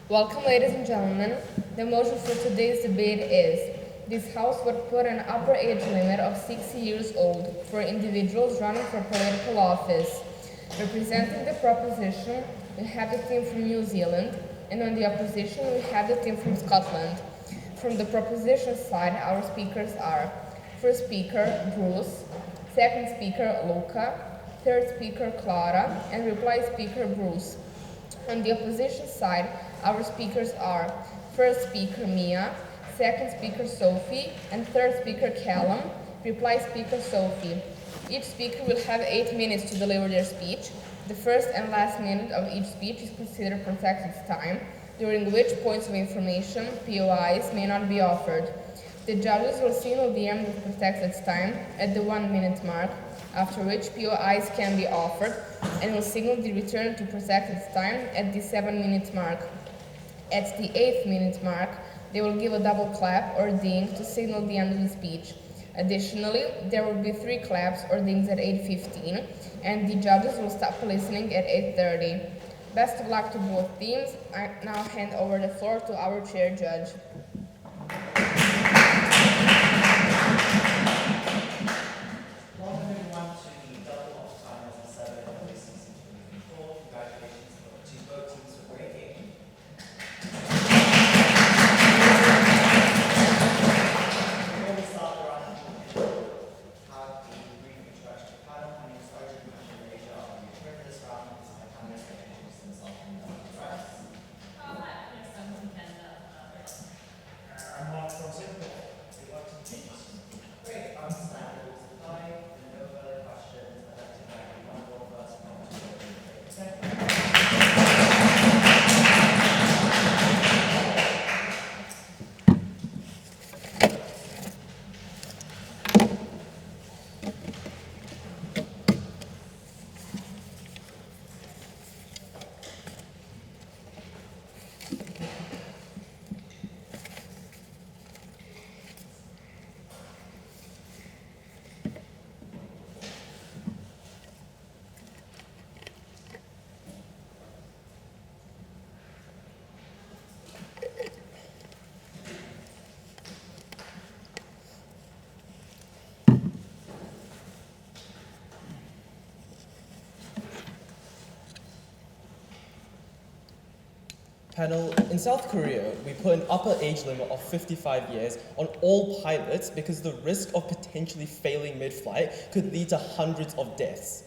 Welcome, ladies and gentlemen. The motion for today's debate is: this House would put an upper age limit of 60 years old for individuals running for political office. Representing the proposition, we have the team from New Zealand, and on the opposition, we have the team from Scotland. From the proposition side, our speakers are: first speaker, Bruce; second speaker, Luca; third speaker, Clara; and reply speaker, Bruce. On the opposition side, our speakers are: first speaker Mia, second speaker Sophie, and third speaker Callum, reply speaker Sophie. Each speaker will have 8 minutes to deliver their speech. The first and last minute of each speech is considered protected time, during which points of information, POIs, may not be offered. The judges will signal the end of protected time at the 1 minute mark, after which POIs can be offered, and will signal the return to protected time at the 7 minute mark. At the 8th minute mark, they will give a double clap or ding to signal the end of the speech. Additionally, there will be 3 claps or dings at 8:15, and the judges will stop listening at 8:30. Best of luck to both teams. I now hand over the floor to our chair judge. Welcome everyone to the double Octofinals in Serbia WSDC 2024. Congratulations to both teams for a great game. Before we start the round, have a brief introduction to the panel. My name is Arjun Malaysia. I'll be here for this round. This is my panelist that introduces himself and friends. I'm Mark from Singapore. We like to teach. Great. Understand the rules apply. And no further questions. I'd like to invite one of our first Panel, in South Korea, we put an upper age limit of 55 years on all pilots because the risk of potentially failing mid-flight could lead to hundreds of deaths.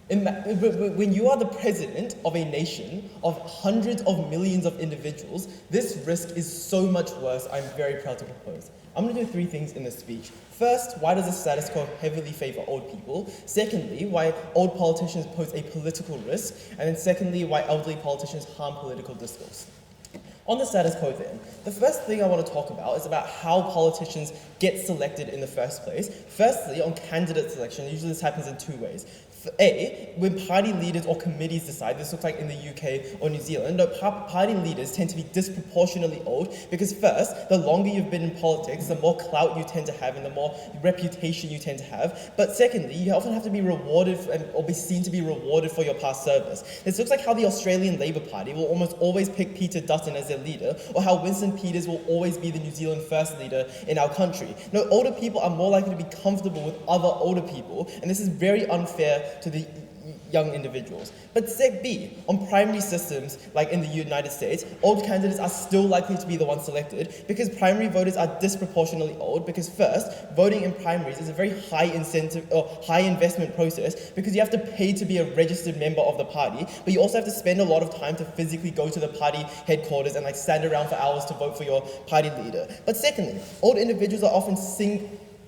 When you are the president of a nation of hundreds of millions of individuals, this risk is so much worse. I'm very proud to propose. I'm going to do 3 things in this speech. First, why does the status quo heavily favor old people? Secondly, why old politicians pose a political risk? And then secondly, why elderly politicians harm political discourse. On the status quo then, the first thing I want to talk about is about how politicians get selected in the first place. Firstly, on candidate selection, usually this happens in 2 ways. A, when party leaders or committees decide, this looks like in the UK or New Zealand, no, party leaders tend to be disproportionately old because first, the longer you've been in politics, the more clout you tend to have and the more reputation you tend to have. But secondly, you often have to be rewarded or be seen to be rewarded for your past service. This looks like how the Australian Labour Party will almost always pick Peter Dutton as their leader, or how Winston Peters will always be the New Zealand first leader in our country. No, older people are more likely to be comfortable with other older people, and this is very unfair to the young individuals. But sec B, on primary systems, like in the United States, old candidates are still likely to be the ones selected because primary voters are disproportionately old because first, voting in primaries is a very high incentive or high investment process because you have to pay to be a registered member of the party, but you also have to spend a lot of time to physically go to the party headquarters and stand around for hours to vote for your party leader. But secondly, old individuals are often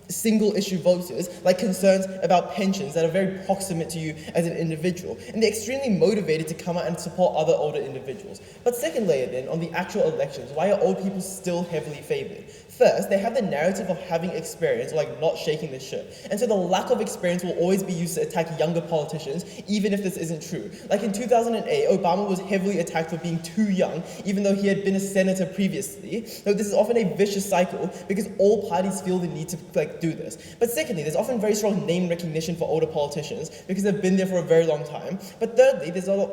single issue voters, like concerns about pensions that are very proximate to you as an individual, and they're extremely motivated to come out and support other older individuals. But second layer then, on the actual elections, why are old people still heavily favoured? First, they have the narrative of having experience, or like not shaking the ship, and so the lack of experience will always be used to attack younger politicians, even if this isn't true. Like in 2008, Obama was heavily attacked for being too young, even though he had been a senator previously. So this is often a vicious cycle because all parties feel the need to do this. But secondly, there's often very strong name recognition for older politicians because they've been there for a very long time. But thirdly, there's a lot,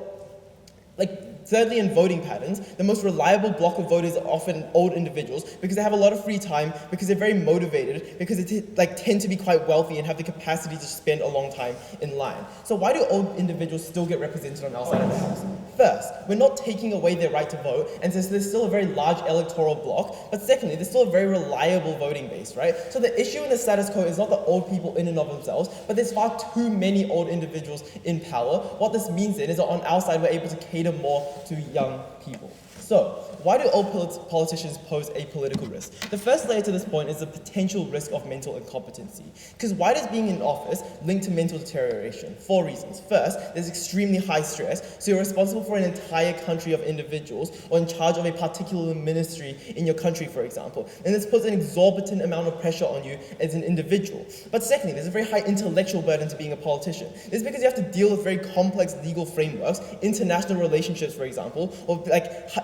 Thirdly, in voting patterns, the most reliable block of voters are often old individuals because they have a lot of free time, because they're very motivated, because they tend to be quite wealthy and have the capacity to spend a long time in line. So why do old individuals still get represented on our side of the house? First, we're not taking away their right to vote, and so there's still a very large electoral block, but secondly, there's still a very reliable voting base, right? So the issue in the status quo is not the old people in and of themselves, but there's far too many old individuals in power. What this means then is that on our side, we're able to cater more to young people. So, why do old politicians pose a political risk? The first layer to this point is the potential risk of mental incompetency. Because why does being in office link to mental deterioration? 4 reasons. First, there's extremely high stress, so you're responsible for an entire country of individuals or in charge of a particular ministry in your country, for example. And this puts an exorbitant amount of pressure on you as an individual. But secondly, there's a very high intellectual burden to being a politician. This is because you have to deal with very complex legal frameworks, international relationships, for example, or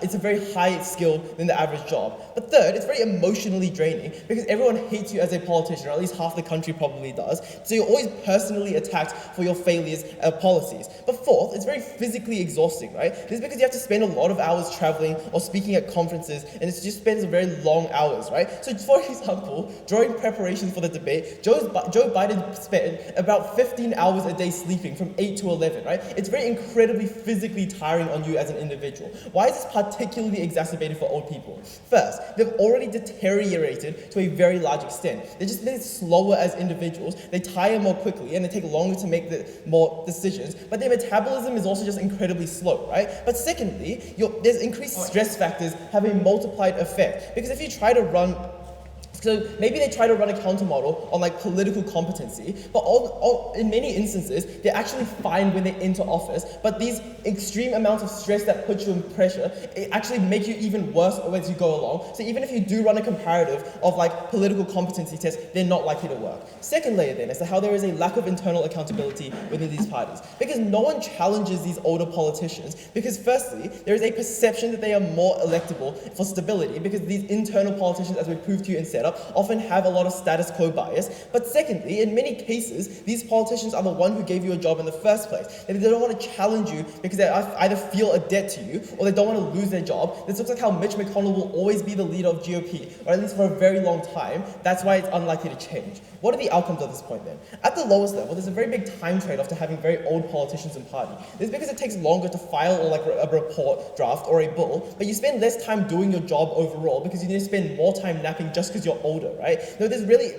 it's a very high skill than the average job. But third, it's very emotionally draining because everyone hates you as a politician, or at least half the country probably does. So you're always personally attacked for your failures of policies. But fourth, it's very physically exhausting, right? This is because you have to spend a lot of hours traveling or speaking at conferences, and it just spends very long hours, right? So for example, during preparations for the debate, Joe Biden spent about 15 hours a day sleeping from 8 to 11, right? It's very incredibly physically tiring on you as an individual. Why is this particularly exacerbated for old people? First, they've already deteriorated to a very large extent. They're just been slower as individuals, they tire more quickly, and they take longer to make more decisions, but their metabolism is also just incredibly slow, right? But secondly, there's increased stress factors have a multiplied effect, because if you try to run So maybe they try to run a countermodel on like political competency, but in many instances, they're actually fine when they enter office, but these extreme amounts of stress that put you in pressure, it actually make you even worse as you go along. So even if you do run a comparative of like political competency tests, they're not likely to work. Second layer then is how there is a lack of internal accountability within these parties, because no one challenges these older politicians, because firstly, there is a perception that they are more electable for stability, because these internal politicians, as we proved to you in setup, often have a lot of status quo bias. But secondly, in many cases, these politicians are the one who gave you a job in the first place. They don't want to challenge you because they either feel a debt to you or they don't want to lose their job. This looks like how Mitch McConnell will always be the leader of GOP, or at least for a very long time. That's why it's unlikely to change. What are the outcomes at this point then? At the lowest level, there's a very big time trade-off to having very old politicians in party. This is because it takes longer to file or like a report draft or a bill, but you spend less time doing your job overall because you need to spend more time napping just because you're older, right? No, there's really,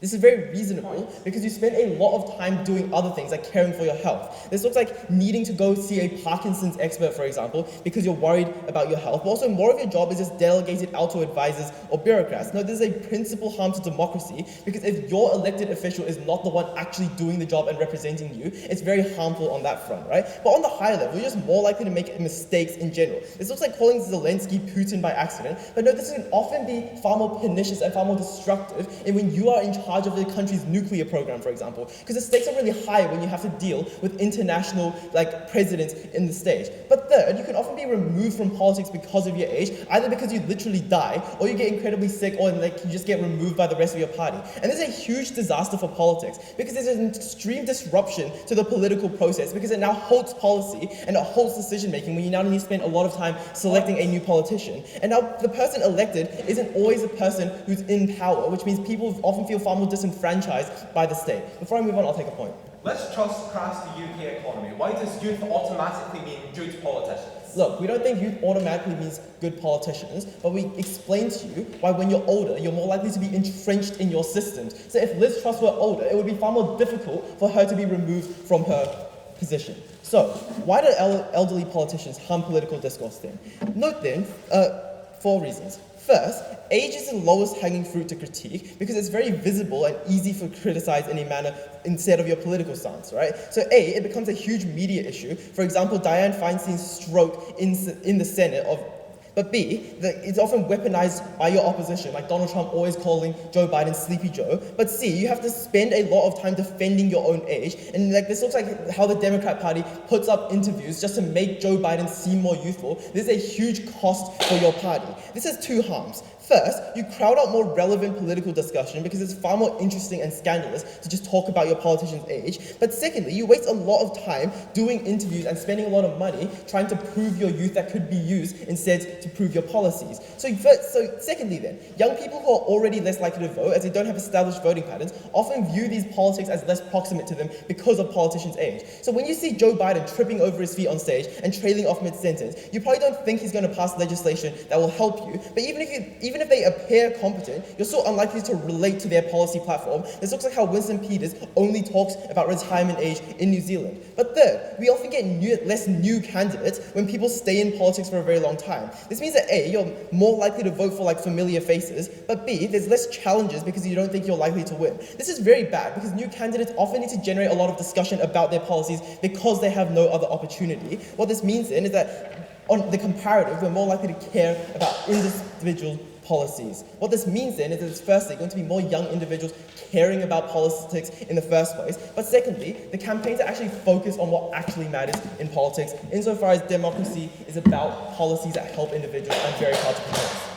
this is very reasonable because you spend a lot of time doing other things like caring for your health. This looks like needing to go see a Parkinson's expert, for example, because you're worried about your health. But also more of your job is just delegated out to advisors or bureaucrats. No, this is a principal harm to democracy, because if your elected official is not the one actually doing the job and representing you, it's very harmful on that front, right? But on the higher level, you're just more likely to make mistakes in general. This looks like calling Zelensky Putin by accident, but no, this can often be far more pernicious and far more destructive when you are in charge of the country's nuclear program, for example, because the stakes are really high when you have to deal with international presidents in the stage. But third, you can often be removed from politics because of your age, either because you literally die or you get incredibly sick, or you just get removed by the rest of your party. And this is a huge disaster for politics, because there's an extreme disruption to the political process, because it now halts policy and it halts decision making when you now need to spend a lot of time selecting a new politician. And now the person elected isn't always the person who's in power, which means people often feel far more disenfranchised by the state. Before I move on, I'll take a point. Let's trust across the UK economy. Why does youth automatically mean good politicians? Look, we don't think youth automatically means good politicians, but we explain to you why when you're older, you're more likely to be entrenched in your systems. So if Liz Truss were older, it would be far more difficult for her to be removed from her position. So, why do elderly politicians harm political discourse then? Note then, 4 reasons. First, age is the lowest hanging fruit to critique because it's very visible and easy to criticize in a manner instead of your political stance, right? So A, it becomes a huge media issue. For example, Dianne Feinstein's stroke in the Senate But B, it's often weaponized by your opposition, like Donald Trump always calling Joe Biden Sleepy Joe. But C, you have to spend a lot of time defending your own age. And this looks like how the Democrat Party puts up interviews just to make Joe Biden seem more youthful. This is a huge cost for your party. This has 2 harms. First, you crowd out more relevant political discussion because it's far more interesting and scandalous to just talk about your politician's age. But secondly, you waste a lot of time doing interviews and spending a lot of money trying to prove your youth that could be used instead to prove your policies. So secondly then, young people who are already less likely to vote as they don't have established voting patterns often view these politics as less proximate to them because of politicians' age. So when you see Joe Biden tripping over his feet on stage and trailing off mid-sentence, you probably don't think he's going to pass legislation that will help you. But even if they appear competent, you're so unlikely to relate to their policy platform. This looks like how Winston Peters only talks about retirement age in New Zealand. But third, we often get less new candidates when people stay in politics for a very long time. This means that A, you're more likely to vote for familiar faces, but B, there's less challenges because you don't think you're likely to win. This is very bad because new candidates often need to generate a lot of discussion about their policies because they have no other opportunity. What this means then is that on the comparative, we're more likely to care about individual policies. What this means then is that it's firstly going to be more young individuals caring about politics in the first place, but secondly, the campaigns are actually focused on what actually matters in politics, insofar as democracy is about policies that help individuals and very hard to promote.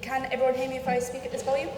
Can everyone hear me if I speak at this volume?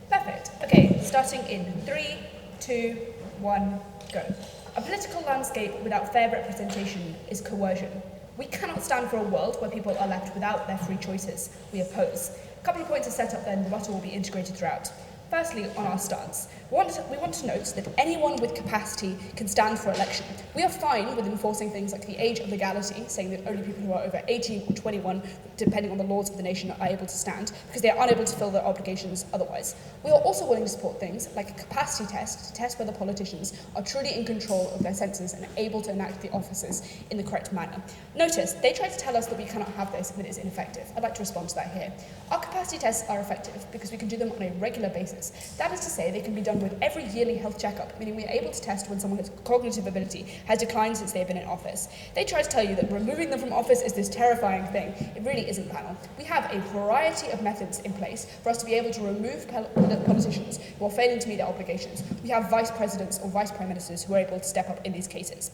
Perfect. Okay, starting in 3, 2, 1, go. A political landscape without fair representation is coercion. We cannot stand for a world where people are left without their free choices. We oppose. A couple of points are set up, then rebuttal will be integrated throughout. Firstly, on our stance, we want to note that anyone with capacity can stand for election. We are fine with enforcing things like the age of legality, saying that only people who are over 18 or 21, depending on the laws of the nation, are able to stand, because they are unable to fill their obligations otherwise. We are also willing to support things like a capacity test to test whether politicians are truly in control of their senses and able to enact the offices in the correct manner. Notice, they try to tell us that we cannot have this and that it is ineffective. I'd like to respond to that here. Our capacity tests are effective because we can do them on a regular basis. That is to say, they can be done with every yearly health checkup, meaning we are able to test when someone's cognitive ability has declined since they've been in office. They try to tell you that removing them from office is this terrifying thing. It really isn't, panel. We have a variety of methods in place for us to be able to remove politicians who are failing to meet their obligations. We have vice presidents or vice prime ministers who are able to step up in these cases.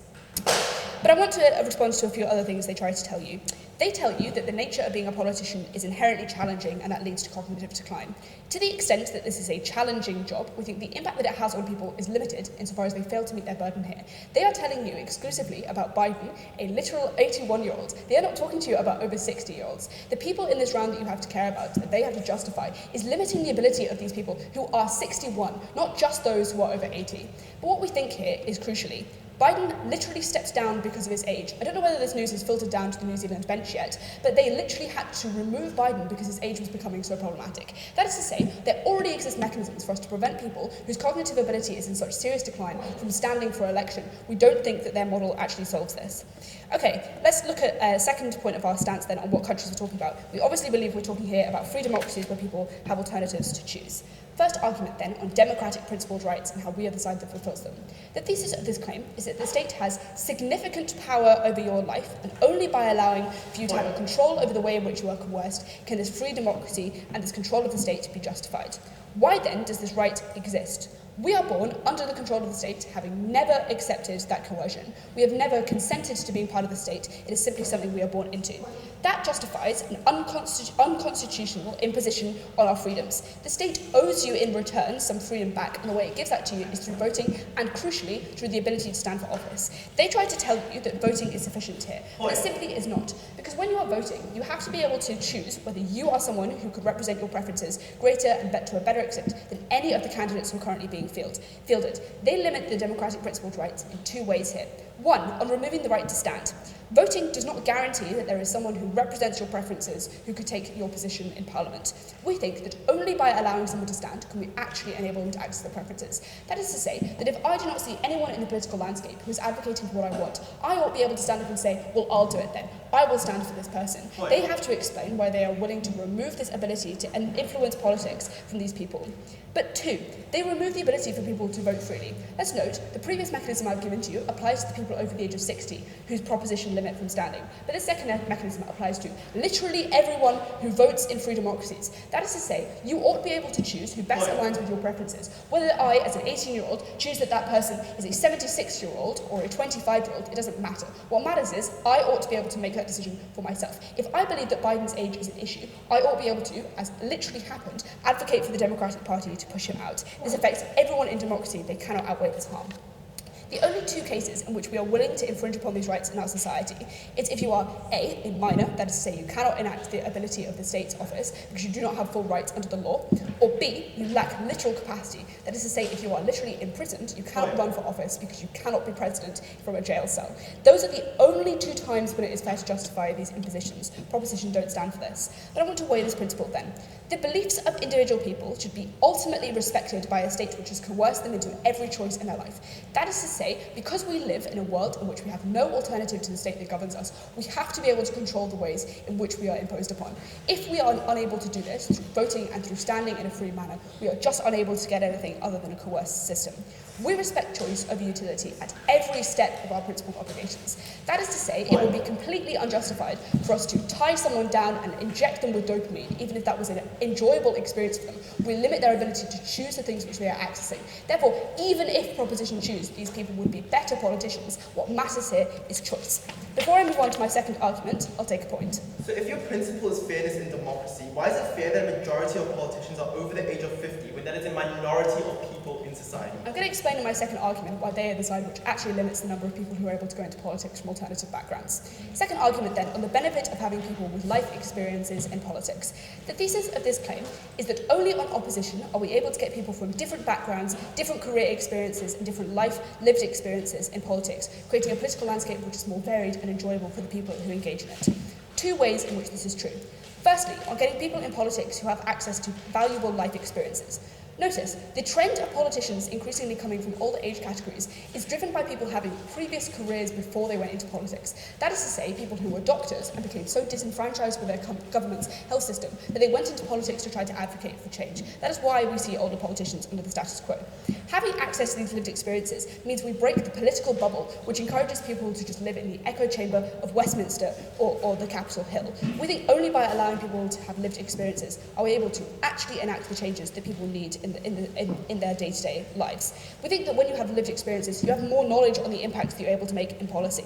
But I want to respond to a few other things they try to tell you. They tell you that the nature of being a politician is inherently challenging and that leads to cognitive decline. To the extent that this is a challenging job, we think the impact that it has on people is limited insofar as they fail to meet their burden here. They are telling you exclusively about Biden, a literal 81-year-old. They are not talking to you about over 60-year-olds. The people in this round that you have to care about, that they have to justify, is limiting the ability of these people who are 61, not just those who are over 80. But what we think here is crucially, Biden literally steps down because of his age. I don't know whether this news has filtered down to the New Zealand bench yet, but they literally had to remove Biden because his age was becoming so problematic. That is to say, there already exist mechanisms for us to prevent people whose cognitive ability is in such serious decline from standing for election. We don't think that their model actually solves this. Okay, let's look at a second point of our stance then on what countries we're talking about. We obviously believe we're talking here about free democracies where people have alternatives to choose. First argument then on democratic principled rights and how we are the side that fulfills them. The thesis of this claim is that the state has significant power over your life, and only by allowing for you to have a control over the way in which you are coerced can this free democracy and this control of the state be justified. Why then does this right exist? We are born under the control of the state, having never accepted that coercion. We have never consented to being part of the state. It is simply something we are born into. That justifies an unconstitutional imposition on our freedoms. The state owes you in return some freedom back, and the way it gives that to you is through voting and, crucially, through the ability to stand for office. They try to tell you that voting is sufficient here, but it simply is not. Because when you are voting, you have to be able to choose whether you are someone who could represent your preferences greater and to a better extent than any of the candidates who are currently being fielded. They limit the democratic principled rights in two ways here. One, on removing the right to stand. Voting does not guarantee that there is someone who represents your preferences who could take your position in Parliament. We think that only by allowing someone to stand can we actually enable them to access their preferences. That is to say that if I do not see anyone in the political landscape who is advocating for what I want, I ought to be able to stand up and say, well, I'll do it then. I will stand for this person. They have to explain why they are willing to remove this ability to influence politics from these people. But 2, they remove the ability for people to vote freely. Let's note, the previous mechanism I've given to you applies to the people over the age of 60, whose proposition limit from standing. But this second mechanism applies to literally everyone who votes in free democracies. That is to say, you ought to be able to choose who best aligns with your preferences. Whether I, as an 18-year-old, choose that that person is a 76-year-old or a 25-year-old, it doesn't matter. What matters is, I ought to be able to make that decision for myself. If I believe that Biden's age is an issue, I ought to be able to, as literally happened, advocate for the Democratic Party to push him out. This affects everyone in democracy. They cannot outweigh this harm. The only 2 cases in which we are willing to infringe upon these rights in our society is if you are a minor, that is to say you cannot enact the ability of the state's office because you do not have full rights under the law, or B, you lack literal capacity, that is to say if you are literally imprisoned, you cannot run for office because you cannot be president from a jail cell. Those are the only 2 times when it is fair to justify these impositions. Proposition don't stand for this. But I want to weigh this principle then. The beliefs of individual people should be ultimately respected by a state which has coerced them into every choice in their life. That is to say, because we live in a world in which we have no alternative to the state that governs us, we have to be able to control the ways in which we are imposed upon. If we are unable to do this through voting and through standing in a free manner, we are just unable to get anything other than a coerced system. We respect choice over utility at every step of our principled obligations. That is to say, it would be completely unjustified for us to tie someone down and inject them with dopamine, even if that was an enjoyable experience for them. We limit their ability to choose the things which they are accessing. Therefore, even if proposition choose, these people would be better politicians. What matters here is choice. Before I move on to my second argument, I'll take a point. So if your principle is fairness in democracy, why is it fair that a majority of politicians are over the age of 50 when that is a minority of people in society? I'm going to explain in my second argument why they are the side which actually limits the number of people who are able to go into politics from alternative backgrounds. Second argument then, on the benefit of having people with life experiences in politics. The thesis of this claim is that only on opposition are we able to get people from different backgrounds, different career experiences, and different life lived experiences in politics, creating a political landscape which is more varied and enjoyable for the people who engage in it. 2 ways in which this is true. Firstly, on getting people in politics who have access to valuable life experiences. Notice, the trend of politicians increasingly coming from older age categories is driven by people having previous careers before they went into politics. That is to say, people who were doctors and became so disenfranchised with their government's health system that they went into politics to try to advocate for change. That is why we see older politicians under the status quo. Having access to these lived experiences means we break the political bubble, which encourages people to just live in the echo chamber of Westminster or the Capitol Hill. We think only by allowing people to have lived experiences are we able to actually enact the changes that people need in their day-to-day lives. We think that when you have lived experiences, you have more knowledge on the impacts that you're able to make in policy.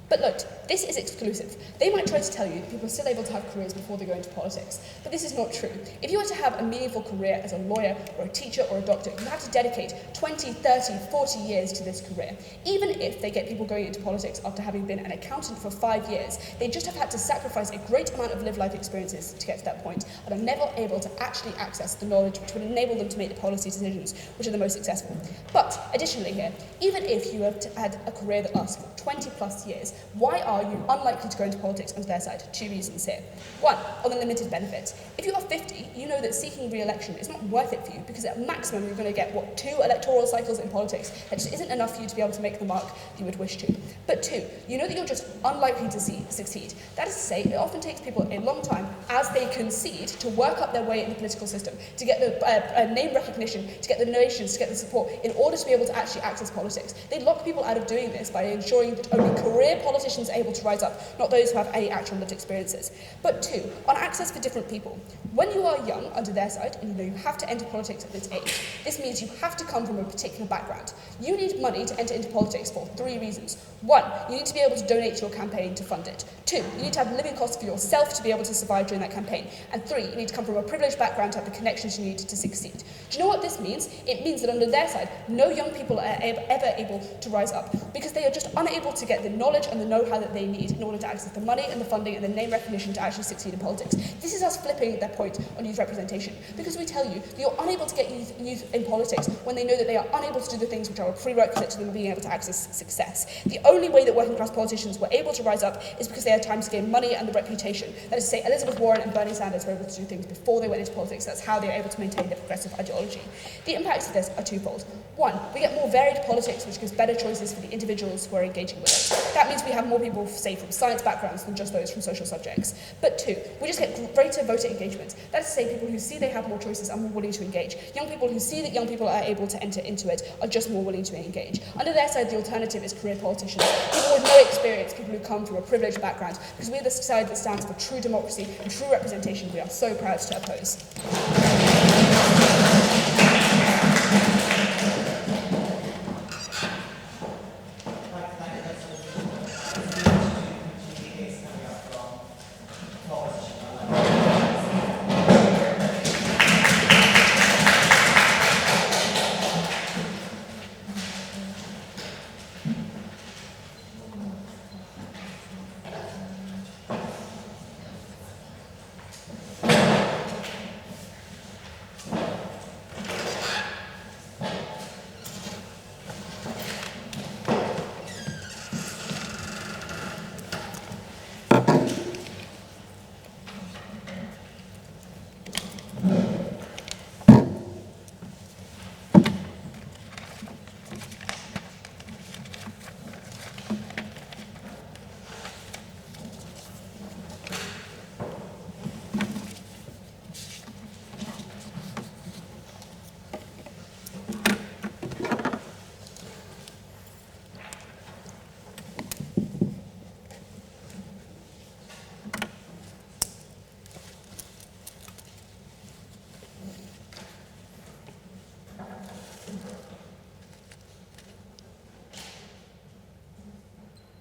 But look, this is exclusive. They might try to tell you that people are still able to have careers before they go into politics, but this is not true. If you want to have a meaningful career as a lawyer or a teacher or a doctor, you have to dedicate 20, 30, 40 years to this career. Even if they get people going into politics after having been an accountant for 5 years, they just have had to sacrifice a great amount of lived life experiences to get to that point, and are never able to actually access the knowledge which would enable them to make the policy decisions which are the most successful. But, additionally here, even if you have had a career that lasts for 20 plus years, why are you unlikely to go into politics under their side? 2 reasons here. 1, on the limited benefits. If you are 50, you know that seeking re-election is not worth it for you, because at maximum you're going to get, 2 electoral cycles in politics. That just isn't enough for you to be able to make the mark you would wish to. But 2, you know that you're just unlikely to succeed. That is to say, it often takes people a long time, as they concede, to work up their way in the political system, to get the name recognition, to get the donations, to get the support, in order to be able to actually access politics. They lock people out of doing this by ensuring that only career politicians are able to rise up, not those who have any actual lived experiences. But 2, on access for different people. When you are young, under their side, and you know you have to enter politics at this age, this means you have to come from a particular background. You need money to enter into politics for 3 reasons. 1, you need to be able to donate to your campaign to fund it. 2, you need to have living costs for yourself to be able to survive during that campaign. And 3, you need to come from a privileged background to have the connections you need to succeed. Do you know what this means? It means that under their side, no young people are ever able to rise up, because they are just unable to get the knowledge and the know-how that they need in order to access the money and the funding and the name recognition to actually succeed in politics. This is us flipping their point on youth representation, because we tell you that you're unable to get youth in politics when they know that they are unable to do the things which are a prerequisite to them being able to access success. The only way that working class politicians were able to rise up is because they had time to gain money and the reputation. That is to say, Elizabeth Warren and Bernie Sanders were able to do things before they went into politics. That's how they were able to maintain their progressive ideology. The impacts of this are twofold. 1, we get more varied politics, which gives better choices for the individuals who are engaged engaging with it. That means we have more people, say, from science backgrounds than just those from social subjects. But 2, we just get greater voter engagement. That is to say, people who see they have more choices are more willing to engage. Young people who see that young people are able to enter into it are just more willing to engage. Under their side, the alternative is career politicians, people with no experience, people who come from a privileged background, because we're the side that stands for true democracy and true representation we are so proud to oppose.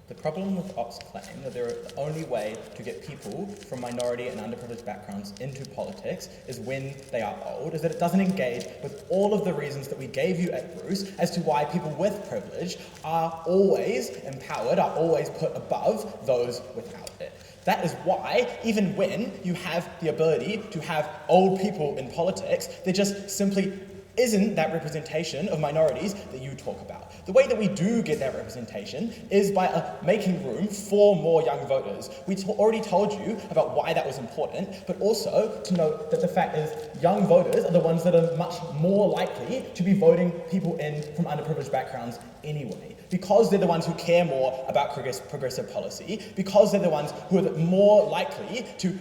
The problem with Ock's claim that the only way to get people from minority and underprivileged backgrounds into politics is when they are old is that it doesn't engage with all of the reasons that we gave you at Bruce as to why people with privilege are always empowered, are always put above those without it. That is why, even when you have the ability to have old people in politics, there just simply isn't that representation of minorities that you talk about. The way that we do get that representation is by making room for more young voters. We already told you about why that was important, but also to note that the fact is young voters are the ones that are much more likely to be voting people in from underprivileged backgrounds anyway, because they're the ones who care more about progressive policy, because they're the ones who are more likely to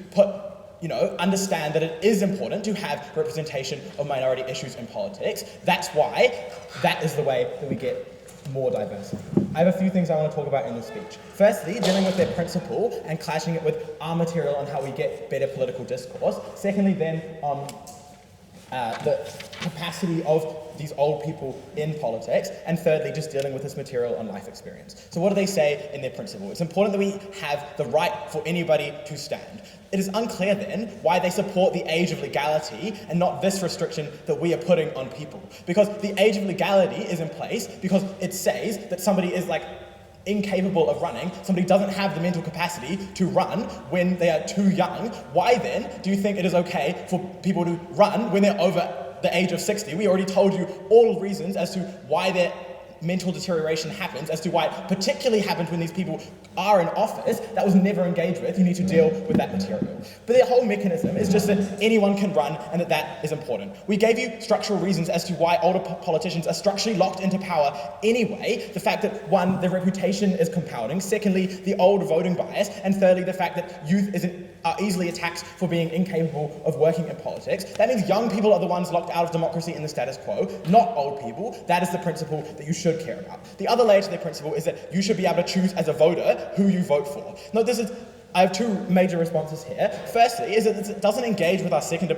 understand that it is important to have representation of minority issues in politics. That's why that is the way that we get more diversity. I have a few things I want to talk about in this speech. Firstly, dealing with their principle and clashing it with our material on how we get better political discourse. Secondly, then, on the capacity of these old people in politics, and thirdly, just dealing with this material on life experience. So what do they say in their principle? It's important that we have the right for anybody to stand. It is unclear then why they support the age of legality and not this restriction that we are putting on people. Because the age of legality is in place because it says that somebody is incapable of running, somebody doesn't have the mental capacity to run when they are too young. Why then do you think it is okay for people to run when they're over the age of 60? We already told you all reasons as to why their mental deterioration happens, as to why it particularly happens when these people are in office. That was never engaged with. You need to deal with that material. But their whole mechanism is just that anyone can run and that is important. We gave you structural reasons as to why older politicians are structurally locked into power anyway. The fact that, one, their reputation is compounding. Secondly, the old voting bias. And thirdly, the fact that youth are easily attacked for being incapable of working in politics. That means young people are the ones locked out of democracy in the status quo, not old people. That is the principle that you should care about. The other layer to their principle is that you should be able to choose as a voter who you vote for. Now, I have two major responses here. Firstly, is that it doesn't engage with our second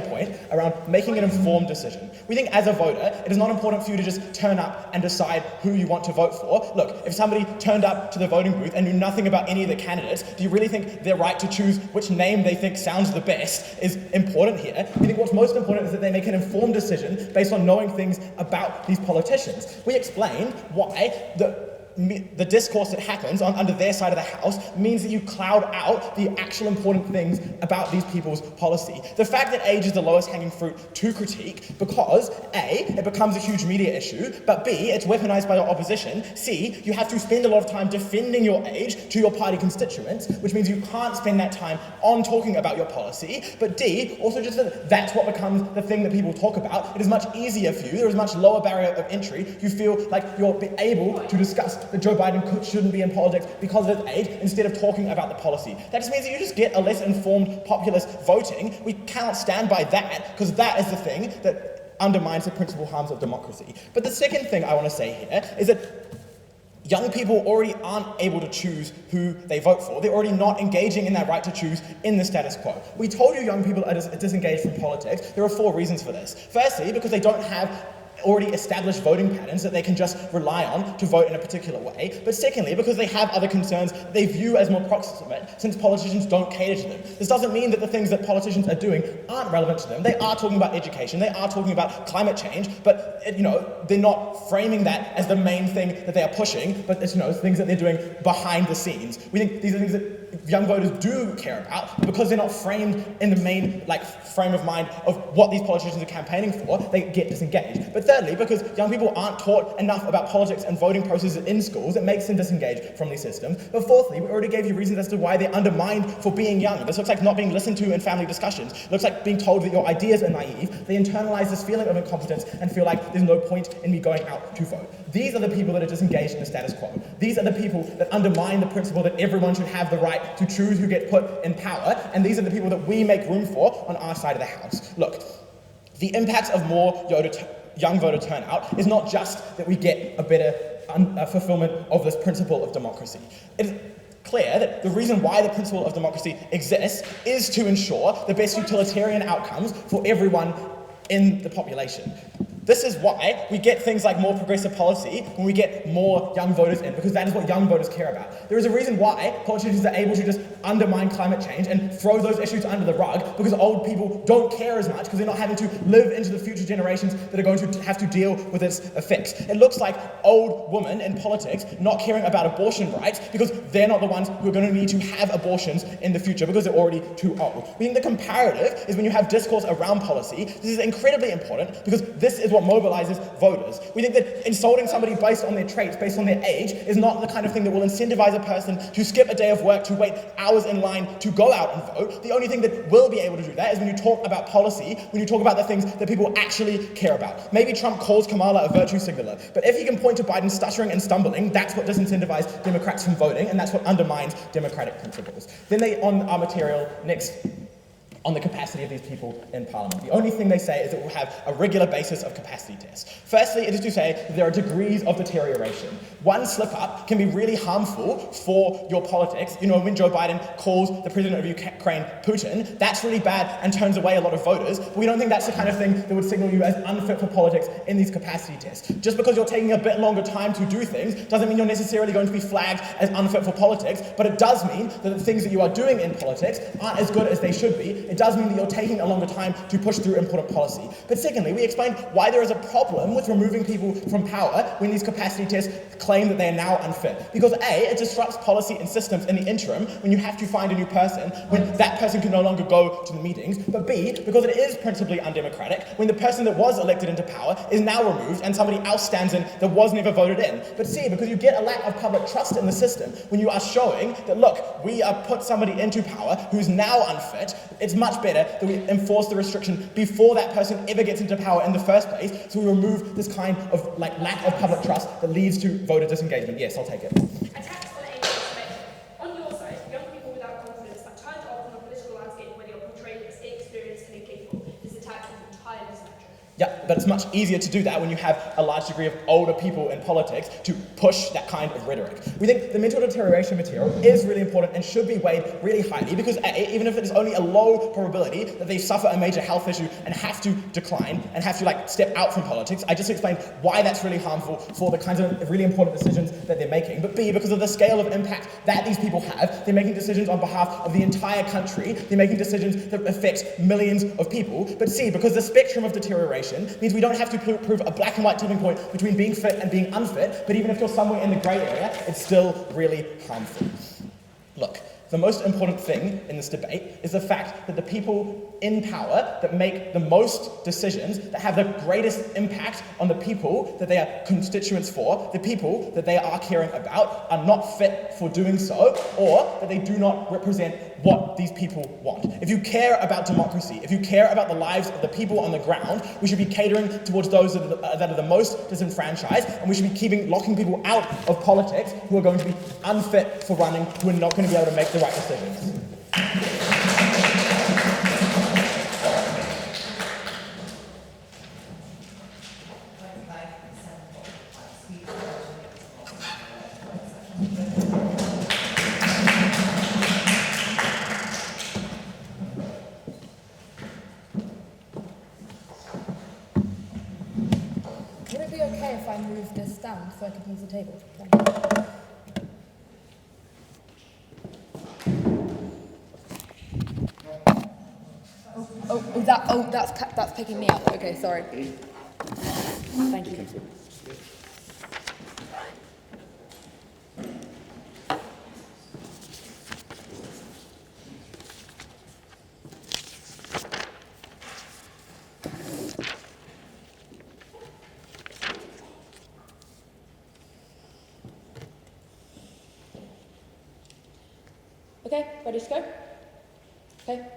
point around making an informed decision. We think as a voter, it is not important for you to just turn up and decide who you want to vote for. Look, if somebody turned up to the voting booth and knew nothing about any of the candidates, do you really think their right to choose which name they think sounds the best is important here? We think what's most important is that they make an informed decision based on knowing things about these politicians. We explain why the discourse that happens under their side of the house means that you cloud out the actual important things about these people's policy. The fact that age is the lowest hanging fruit to critique because A, it becomes a huge media issue, but B, it's weaponized by your opposition. C, you have to spend a lot of time defending your age to your party constituents, which means you can't spend that time on talking about your policy. But D, also just that's what becomes the thing that people talk about. It is much easier for you. There is much lower barrier of entry. You feel like you're able to discuss that Joe Biden shouldn't be in politics because of his age instead of talking about the policy. That just means that you just get a less informed populist voting. We cannot stand by that because that is the thing that undermines the principal harms of democracy. But the second thing I want to say here is that young people already aren't able to choose who they vote for. They're already not engaging in that right to choose in the status quo. We told you young people are disengaged from politics. There are 4 reasons for this. Firstly, because they don't have already established voting patterns that they can just rely on to vote in a particular way. But secondly, because they have other concerns they view as more proximate, since politicians don't cater to them. This doesn't mean that the things that politicians are doing aren't relevant to them. They are talking about education, they are talking about climate change, but they're not framing that as the main thing that they are pushing, but it's things that they're doing behind the scenes. We think these are things that young voters do care about, but because they're not framed in the main frame of mind of what these politicians are campaigning for, they get disengaged. But thirdly, because young people aren't taught enough about politics and voting processes in schools, it makes them disengaged from these systems. But fourthly, we already gave you reasons as to why they're undermined for being young. This looks like not being listened to in family discussions. It looks like being told that your ideas are naive. They internalize this feeling of incompetence and feel like there's no point in me going out to vote. These are the people that are disengaged in the status quo. These are the people that undermine the principle that everyone should have the right to choose who get put in power, and these are the people that we make room for on our side of the house. Look, the impacts of more young voter turnout is not just that we get a better fulfillment of this principle of democracy. It is clear that the reason why the principle of democracy exists is to ensure the best utilitarian outcomes for everyone in the population. This is why we get things like more progressive policy when we get more young voters in, because that is what young voters care about. There is a reason why politicians are able to just undermine climate change and throw those issues under the rug, because old people don't care as much because they're not having to live into the future generations that are going to have to deal with its effects. It looks like old women in politics not caring about abortion rights because they're not the ones who are going to need to have abortions in the future because they're already too old. We think the comparative is when you have discourse around policy. This is incredibly important because this is what mobilizes voters. We think that insulting somebody based on their traits, based on their age, is not the kind of thing that will incentivize a person to skip a day of work, to wait hours in line to go out and vote. The only thing that will be able to do that is when you talk about policy, when you talk about the things that people actually care about. Maybe Trump calls Kamala a virtue signaler, but if he can point to Biden stuttering and stumbling, that's what disincentivizes Democrats from voting, and that's what undermines democratic principles. Then on our material, next, on the capacity of these people in Parliament. The only thing they say is that we'll have a regular basis of capacity tests. Firstly, it is to say that there are degrees of deterioration. One slip-up can be really harmful for your politics. When Joe Biden calls the president of Ukraine Putin, that's really bad and turns away a lot of voters. But we don't think that's the kind of thing that would signal you as unfit for politics in these capacity tests. Just because you're taking a bit longer time to do things doesn't mean you're necessarily going to be flagged as unfit for politics, but it does mean that the things that you are doing in politics aren't as good as they should be. It does mean that you're taking a longer time to push through important policy. But secondly, we explained why there is a problem with removing people from power when these capacity tests claim that they are now unfit. Because A, it disrupts policy and systems in the interim when you have to find a new person, when that person can no longer go to the meetings. But B, because it is principally undemocratic, when the person that was elected into power is now removed and somebody else stands in that was never voted in. But C, because you get a lack of public trust in the system when you are showing that, look, we have put somebody into power who's now unfit. It's much better that we enforce the restriction before that person ever gets into power in the first place, so we remove this kind of lack of public trust that leads to voter disengagement. Yes, I'll take it. Attacks on aim perspective. On your side, young people without confidence are turned off from the political landscape when they are portrayed as inexperienced and incapable. This attack is entirely symmetric. Yeah, but it's much easier to do that when you have a large degree of older people in politics to push that kind of rhetoric. We think the mental deterioration material is really important and should be weighed really highly because A, even if it is only a low probability that they suffer a major health issue and have to decline and have to step out from politics, I just explained why that's really harmful for the kinds of really important decisions that they're making. But B, because of the scale of impact that these people have, they're making decisions on behalf of the entire country, they're making decisions that affect millions of people. But C, because the spectrum of deterioration means we don't have to prove a black and white tipping point between being fit and being unfit, but even if you're somewhere in the grey area, it's still really harmful. Look, The most important thing in this debate is the fact that the people in power that make the most decisions, that have the greatest impact on the people that they are constituents for, the people that they are caring about, are not fit for doing so, or that they do not represent what these people want. If you care about democracy, if you care about the lives of the people on the ground, we should be catering towards those that are the most disenfranchised, and we should be locking people out of politics who are going to be unfit for running, who are not going to be able to make the right decisions. Would it be okay if I moved this stand so I could use the table? Thank you. That's picking me up. Okay, sorry. Thank you. Okay, ready to go? Okay,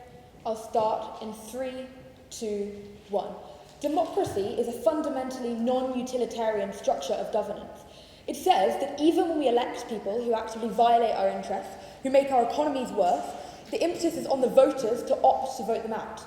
I'll start in 3, 2, 1. Democracy is a fundamentally non-utilitarian structure of governance. It says that even when we elect people who actively violate our interests, who make our economies worse, the impetus is on the voters to opt to vote them out.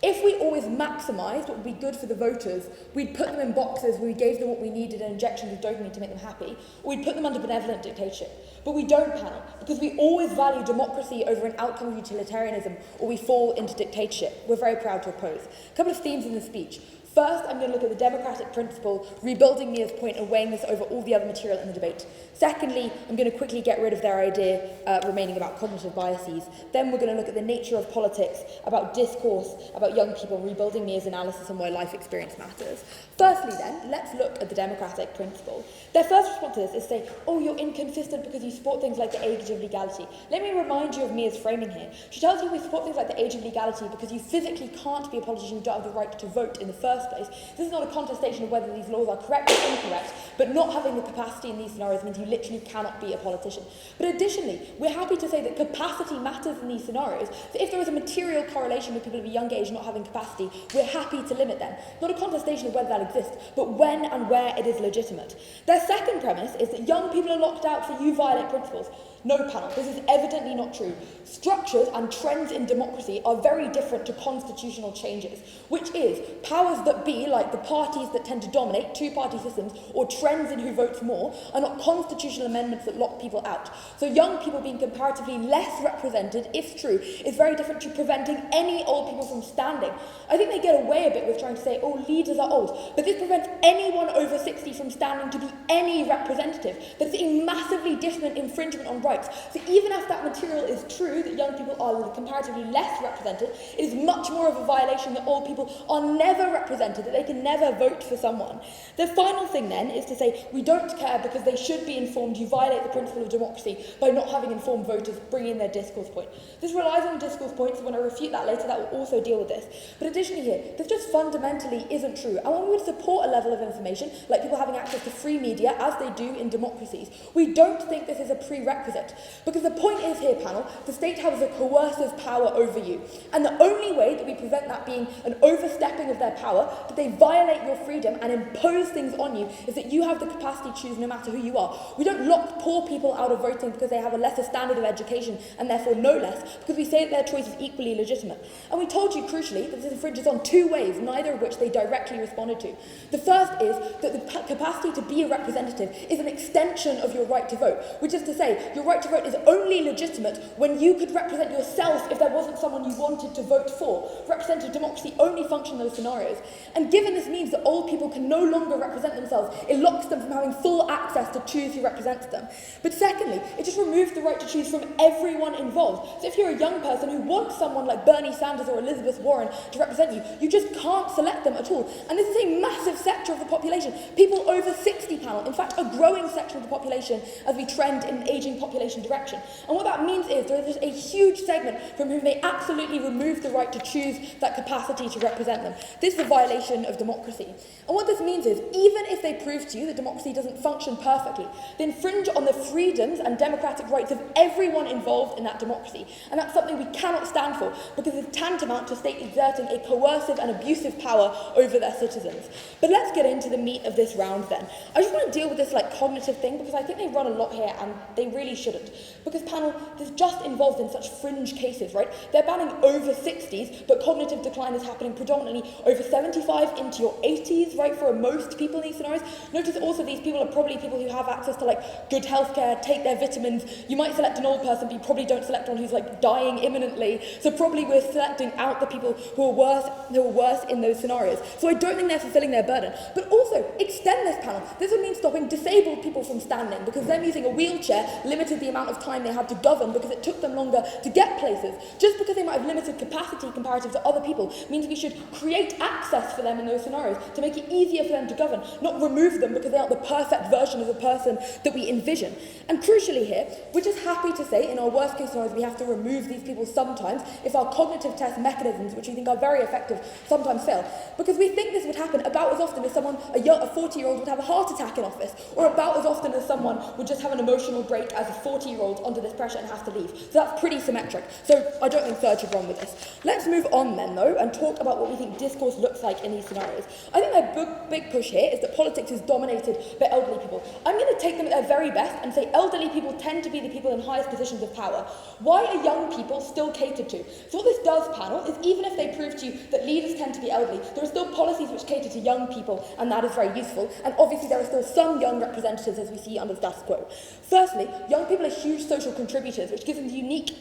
If we always maximised what would be good for the voters, we'd put them in boxes where we gave them what we needed and injections of dopamine to make them happy, or we'd put them under benevolent dictatorship. But we don't, panel, because we always value democracy over an outcome of utilitarianism, or we fall into dictatorship. We're very proud to oppose. A couple of themes in the speech. First, I'm going to look at the democratic principle, rebuilding Mia's point and weighing this over all the other material in the debate. Secondly, I'm going to quickly get rid of their idea remaining about cognitive biases. Then we're going to look at the nature of politics, about discourse, about young people, rebuilding Mia's analysis on why life experience matters. Firstly then, let's look at the democratic principle. Their first response to this is to say, oh, you're inconsistent because you support things like the age of legality. Let me remind you of Mia's framing here. She tells you we support things like the age of legality because you physically can't be a politician who don't have the right to vote in the first place. This is not a contestation of whether these laws are correct or incorrect, but not having the capacity in these scenarios means you literally cannot be a politician. But additionally, we're happy to say that capacity matters in these scenarios. So if there is a material correlation with people of a young age not having capacity, we're happy to limit them. Not a contestation of whether that exists, but when and where it is legitimate. Their second premise is that young people are locked out so you violate principles. No, panel, this is evidently not true. Structures and trends in democracy are very different to constitutional changes, which is powers that be, like the parties that tend to dominate, two-party systems, or trends in who votes more, are not constitutional amendments that lock people out. So young people being comparatively less represented, if true, is very different to preventing any old people from standing. I think they get away a bit with trying to say, oh, leaders are old, but this prevents anyone over 60 from standing to be any representative. That is a massively different infringement on rights. So even if that material is true, that young people are comparatively less represented, it is much more of a violation that old people are never represented, that they can never vote for someone. The final thing then is to say we don't care because they should be informed. You violate the principle of democracy by not having informed voters bring in their discourse point. This relies on discourse points, so when I refute that later, that will also deal with this. But additionally here, this just fundamentally isn't true. And when we would support a level of information, like people having access to free media, as they do in democracies, we don't think this is a prerequisite. Because the point is here, panel, the state has a coercive power over you. And the only way that we prevent that being an overstepping of their power, that they violate your freedom and impose things on you, is that you have the capacity to choose no matter who you are. We don't lock poor people out of voting because they have a lesser standard of education and therefore no less, because we say that their choice is equally legitimate. And we told you, crucially, that this infringes on two ways, neither of which they directly responded to. The first is that the capacity to be a representative is an extension of your right to vote, which is to say, your right to vote is only legitimate when you could represent yourself if there wasn't someone you wanted to vote for. Representative democracy only functions in those scenarios. And given this means that old people can no longer represent themselves, it locks them from having full access to choose who represents them. But secondly, it just removes the right to choose from everyone involved. So if you're a young person who wants someone like Bernie Sanders or Elizabeth Warren to represent you, you just can't select them at all. And this is a massive sector of the population. People over 60, panel, in fact, a growing section of the population as we trend in an ageing population population direction. And what that means is there is a huge segment from whom they absolutely remove the right to choose that capacity to represent them. This is a violation of democracy. And what this means is, even if they prove to you that democracy doesn't function perfectly, they infringe on the freedoms and democratic rights of everyone involved in that democracy. And that's something we cannot stand for, because it's tantamount to state exerting a coercive and abusive power over their citizens. But let's get into the meat of this round then. I just want to deal with this cognitive thing, because I think they run a lot here and they really shouldn't. Because panel, this just involved in such fringe cases, right? They're banning over 60s, but cognitive decline is happening predominantly over 75 into your 80s, right, for most people in these scenarios. Notice also these people are probably people who have access to good healthcare, take their vitamins. You might select an old person, but you probably don't select one who's dying imminently. So probably we're selecting out the people who are worse in those scenarios. So I don't think they're fulfilling their burden. But also, extend this panel. This would mean stopping disabled people from standing, because them using a wheelchair limited the amount of time they had to govern because it took them longer to get places. Just because they might have limited capacity comparative to other people means we should create access for them in those scenarios to make it easier for them to govern, not remove them because they aren't the perfect version of a person that we envision. And crucially here, we're just happy to say in our worst case scenarios we have to remove these people sometimes if our cognitive test mechanisms, which we think are very effective, sometimes fail. Because we think this would happen about as often as someone, a 40-year-old would have a heart attack in office, or about as often as someone would just have an emotional break as a 40-year-old under this pressure and have to leave. So that's pretty symmetric. So I don't think third should run with this. Let's move on then though and talk about what we think discourse looks like in these scenarios. I think their big push here is that politics is dominated by elderly people. I'm going to take them at their very best and say elderly people tend to be the people in highest positions of power. Why are young people still catered to? So what this does, panel, is even if they prove to you that leaders tend to be elderly, there are still policies which cater to young people, and that is very useful. And obviously there are still some young representatives, as we see under the status quo. Firstly, young people are huge social contributors, which gives them unique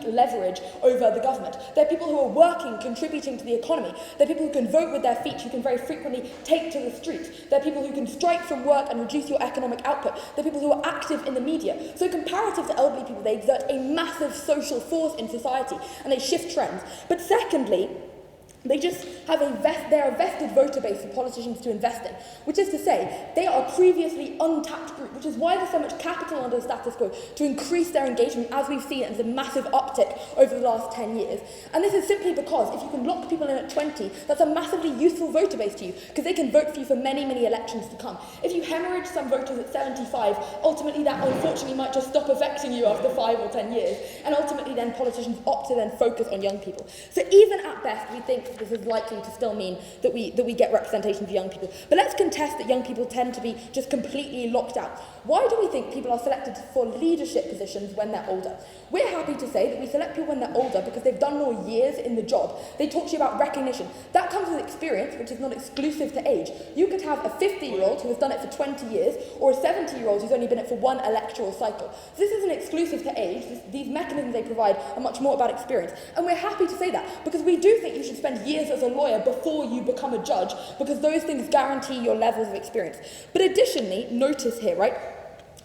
leverage over the government. They're people who are working, contributing to the economy. They're people who can vote with their feet, who can very frequently take to the streets. They're people who can strike from work and reduce your economic output. They're people who are active in the media. So comparative to elderly people, they exert a massive social force in society, and they shift trends. But secondly, they just have they're a vested voter base for politicians to invest in, which is to say, they are a previously untapped group, which is why there's so much capital under the status quo to increase their engagement, as we've seen as a massive uptick over the last 10 years. And this is simply because if you can lock people in at 20, that's a massively useful voter base to you, because they can vote for you for many, many elections to come. If you hemorrhage some voters at 75, ultimately that unfortunately might just stop affecting you after 5 or 10 years, and ultimately then politicians opt to then focus on young people. So even at best, we think this is likely to still mean that we get representation for young people. But let's contest that young people tend to be just completely locked out. Why do we think people are selected for leadership positions when they're older? We're happy to say that we select people when they're older because they've done more years in the job. They talk to you about recognition. That comes with experience, which is not exclusive to age. You could have a 50-year-old who has done it for 20 years, or a 70-year-old who's only been it for one electoral cycle. So this isn't exclusive to age. These mechanisms they provide are much more about experience. And we're happy to say that, because we do think you should spend years as a lawyer before you become a judge, because those things guarantee your levels of experience. But additionally, notice here, right?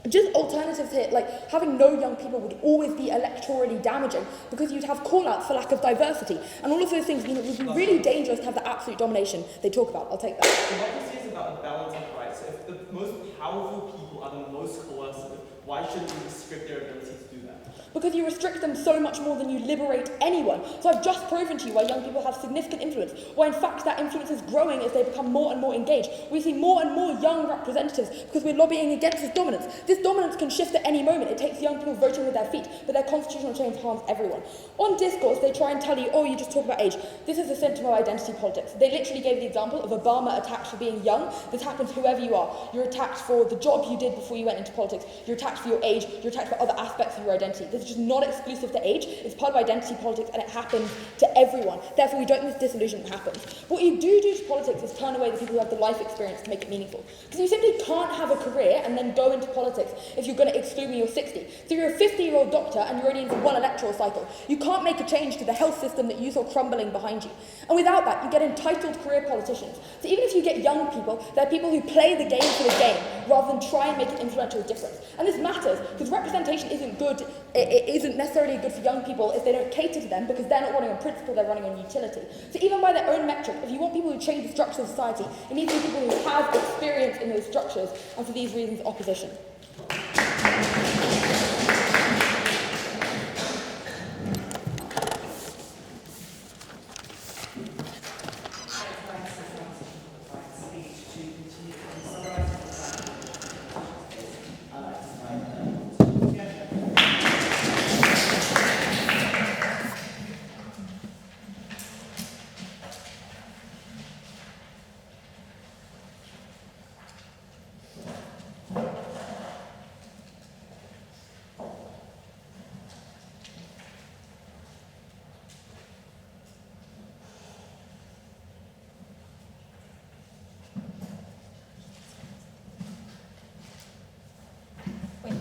Just alternatives here, like having no young people would always be electorally damaging, because you'd have call-outs for lack of diversity. And all of those things, would be really dangerous to have the absolute domination they talk about. I'll take that. Democracy is about a balance of rights. So if the most powerful people are the most coercive, why should we restrict their ability to do that? Because you restrict them so much more than you liberate anyone. So I've just proven to you why young people have significant influence, why in fact that influence is growing as they become more and more engaged. We see more and more young representatives because we're lobbying against this dominance. This dominance can shift at any moment. It takes young people voting with their feet, but their constitutional change harms everyone. On discourse, they try and tell you, oh, you just talk about age. This is a symptom of identity politics. They literally gave the example of Obama attacked for being young. This happens whoever you are. You're attacked for the job you did before you went into politics. You're attacked for your age. You're attacked for other aspects of your identity. This is just not exclusive to age. It's part of identity politics, and it happens to everyone. Therefore, we don't think this disillusionment happens. What you do to politics is turn away the people who have the life experience to make it meaningful. Because you simply can't have a career and then go into politics if you're going to exclude when you're 60. So you're a 50-year-old doctor and you're only in for one electoral cycle. You can't make a change to the health system that you saw crumbling behind you. And without that, you get entitled career politicians. So even if you get young people, they're people who play the game for the game rather than try and make an influential difference. And this matters because representation isn't good. It isn't necessarily good for young people if they don't cater to them, because they're not running on principle, they're running on utility. So even by their own metric, if you want people who change the structure of society, it needs to be people who have experience in those structures, and for these reasons, opposition.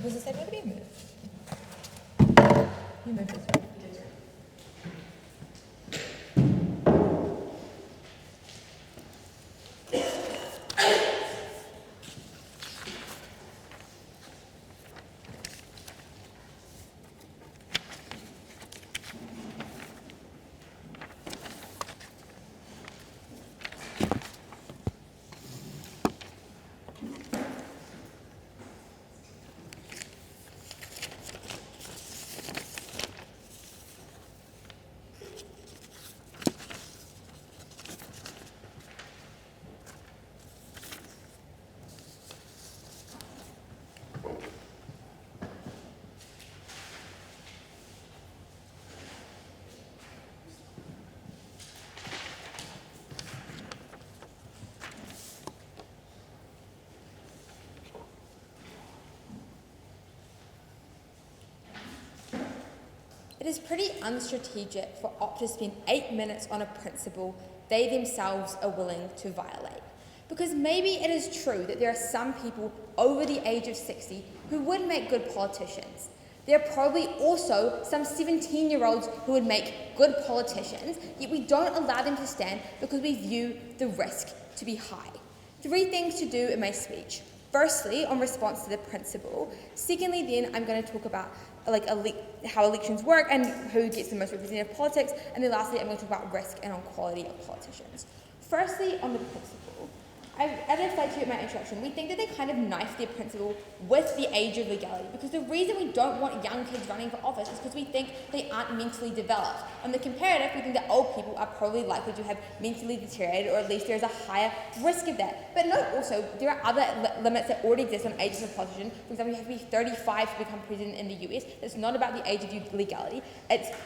Was it said nobody moved? You moved as well. It is pretty unstrategic for Opt to spend 8 minutes on a principle they themselves are willing to violate. Because maybe it is true that there are some people over the age of 60 who would make good politicians. There are probably also some 17-year-olds who would make good politicians, yet we don't allow them to stand because we view the risk to be high. 3 things to do in my speech. Firstly, on response to the principle. Secondly, then I'm going to talk about how elections work and who gets the most representative politics. And then lastly, I'm going to talk about risk and quality of politicians. Firstly, on the principle. As I said to you in my introduction, we think that they kind of knife their principle with the age of legality, because the reason we don't want young kids running for office is because we think they aren't mentally developed. On the comparative, we think that old people are probably likely to have mentally deteriorated, or at least there's a higher risk of that. But note also, there are other limits that already exist on ages of politician. For example, you have to be 35 to become president in the US. It's not about the age of legality. It's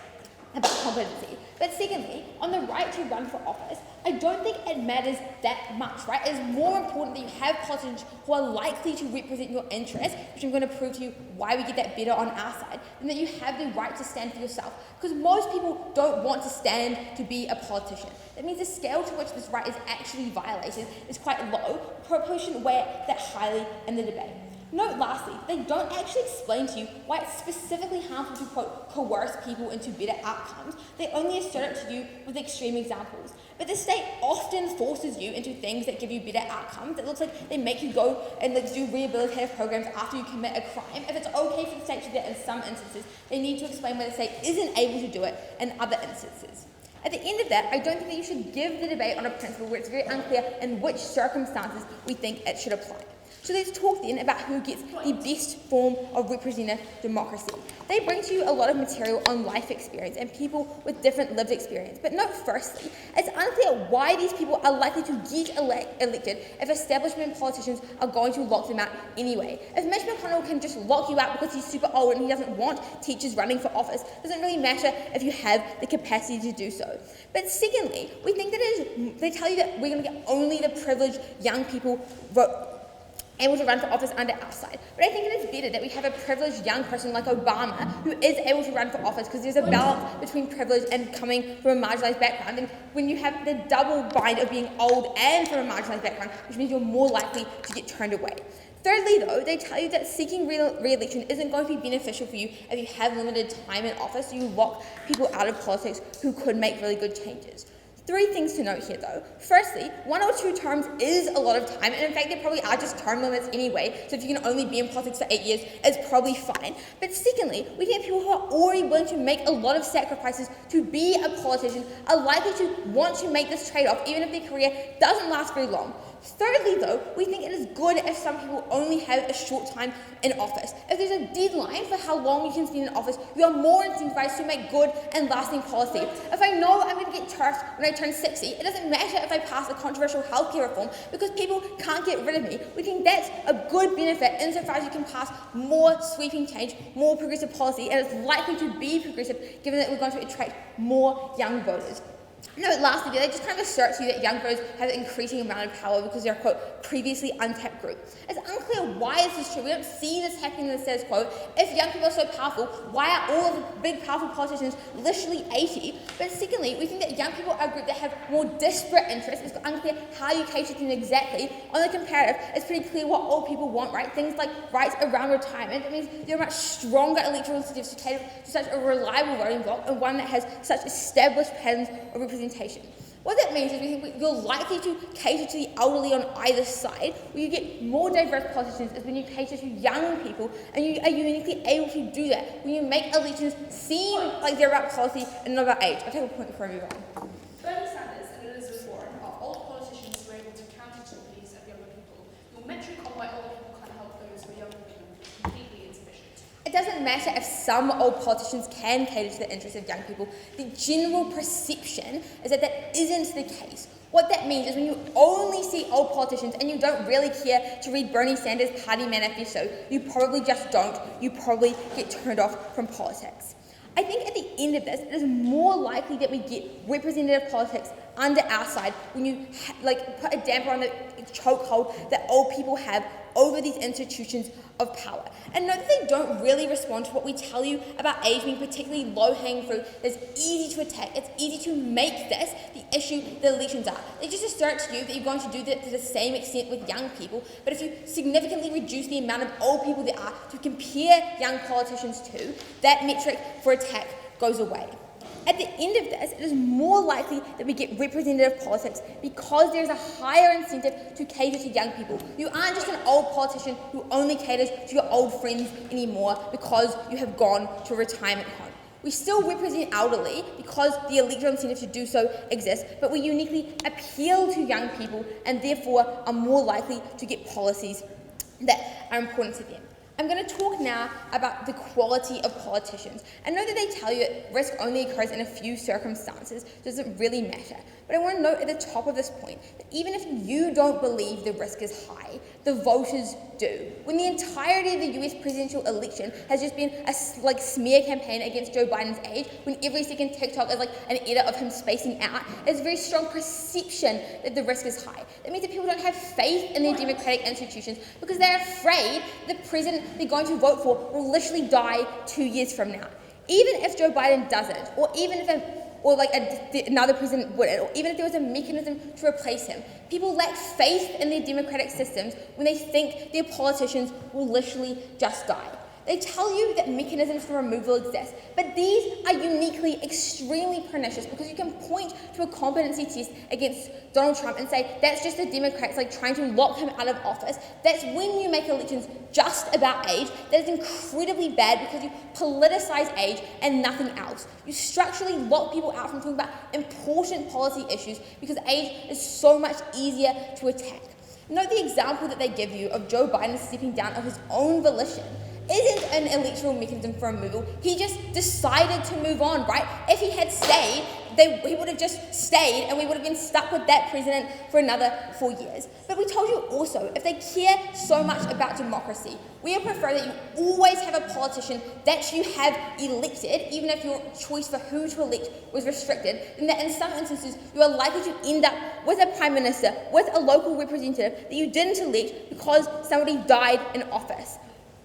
about competency. But secondly, on the right to run for office, I don't think it matters that much, right? It's more important that you have politicians who are likely to represent your interests, which I'm going to prove to you why we get that better on our side, than that you have the right to stand for yourself. Because most people don't want to stand to be a politician. That means the scale to which this right is actually violated is quite low, proportion weigh that highly in the debate. Note lastly, they don't actually explain to you why it's specifically harmful to, quote, coerce people into better outcomes. They only assert it to you with extreme examples. But the state often forces you into things that give you better outcomes. It looks like they make you go and do rehabilitative programs after you commit a crime. If it's okay for the state to do that in some instances, they need to explain why the state isn't able to do it in other instances. At the end of that, I don't think that you should give the debate on a principle where it's very unclear in which circumstances we think it should apply. So let's talk then about who gets the best form of representative democracy. They bring to you a lot of material on life experience and people with different lived experience. But note firstly, it's unclear why these people are likely to get elected if establishment politicians are going to lock them out anyway. If Mitch McConnell can just lock you out because he's super old and he doesn't want teachers running for office, it doesn't really matter if you have the capacity to do so. But secondly, we think that they tell you that we're going to get only the privileged young people able to run for office under our side. But I think it is better that we have a privileged young person like Obama who is able to run for office, because there's a balance between privilege and coming from a marginalised background. And when you have the double bind of being old and from a marginalised background, which means you're more likely to get turned away. Thirdly, though, they tell you that seeking re-election isn't going to be beneficial for you if you have limited time in office, so you lock people out of politics who could make really good changes. 3 things to note here though. Firstly, 1 or 2 terms is a lot of time, and in fact there probably are just term limits anyway, so if you can only be in politics for 8 years, it's probably fine. But secondly, we think people who are already willing to make a lot of sacrifices to be a politician are likely to want to make this trade-off, even if their career doesn't last very long. Thirdly, though, we think it is good if some people only have a short time in office. If there's a deadline for how long you can spend in office, you are more incentivized to make good and lasting policy. If I know I'm going to get turfed when I turn 60, it doesn't matter if I pass a controversial healthcare reform, because people can't get rid of me. We think that's a good benefit insofar as you can pass more sweeping change, more progressive policy, and it's likely to be progressive given that we're going to attract more young voters. No, lastly, they just kind of assert to you that young voters have an increasing amount of power because they're, quote, previously untapped group. It's unclear why this is true. We don't see this happening in the status quo. If young people are so powerful, why are all of the big powerful politicians literally 80? But secondly, we think that young people are a group that have more disparate interests. It's unclear how you cater to them exactly. On the comparative, it's pretty clear what old people want, right? Things like rights around retirement. That means there are much stronger electoral incentives to cater to such a reliable voting bloc and one that has such established patterns of representation. What that means is we think you're likely to cater to the elderly on either side. Where you get more diverse politicians is when you cater to young people, and you are uniquely able to do that when you make elections seem like they're about policy and not about age. I'll take a point before I move on. Bernie Sanders and Elizabeth Warren are old politicians who are able to counter to the needs of younger people. Your metric on why older people can't help those who are younger than them is completely insufficient. It doesn't matter if some old politicians can cater to the interests of young people. The general perception is that that isn't the case. What that means is when you only see old politicians and you don't really care to read Bernie Sanders' party manifesto, you probably just don't. You probably get turned off from politics. I think at the end of this, it is more likely that we get representative politics under our side when you put a damper on the chokehold that old people have over these institutions of power. And note that they don't really respond to what we tell you about age being particularly low-hanging fruit. It's easy to attack. It's easy to make this the issue that elections are. They just assert to you that you're going to do that to the same extent with young people, but if you significantly reduce the amount of old people there are to compare young politicians to, that metric for attack goes away. At the end of this, it is more likely that we get representative politics because there's a higher incentive to cater to young people. You aren't just an old politician who only caters to your old friends anymore because you have gone to a retirement home. We still represent elderly because the electoral incentive to do so exists, but we uniquely appeal to young people and therefore are more likely to get policies that are important to them. I'm going to talk now about the quality of politicians. I know that they tell you that risk only occurs in a few circumstances, so it doesn't really matter. But I want to note at the top of this point that even if you don't believe the risk is high, the voters do. When the entirety of the US presidential election has just been a smear campaign against Joe Biden's age, when every second TikTok is an edit of him spacing out, there's a very strong perception that the risk is high. That means that people don't have faith in their democratic institutions because they're afraid the president they're going to vote for will literally die 2 years from now. Even if Joe Biden doesn't, or even if another president wouldn't, or even if there was a mechanism to replace him, people lack faith in their democratic systems when they think their politicians will literally just die. They tell you that mechanisms for removal exist, but these are uniquely extremely pernicious because you can point to a competency test against Donald Trump and say that's just the Democrats trying to lock him out of office. That's when you make elections just about age. That is incredibly bad because you politicize age and nothing else. You structurally lock people out from talking about important policy issues because age is so much easier to attack. Note the example that they give you of Joe Biden stepping down of his own volition isn't an electoral mechanism for removal. He just decided to move on, right? If he had stayed, he would have just stayed and we would have been stuck with that president for another 4 years. But we told you also, if they care so much about democracy, we would prefer that you always have a politician that you have elected, even if your choice for who to elect was restricted, and that in some instances you are likely to end up with a prime minister, with a local representative that you didn't elect because somebody died in office.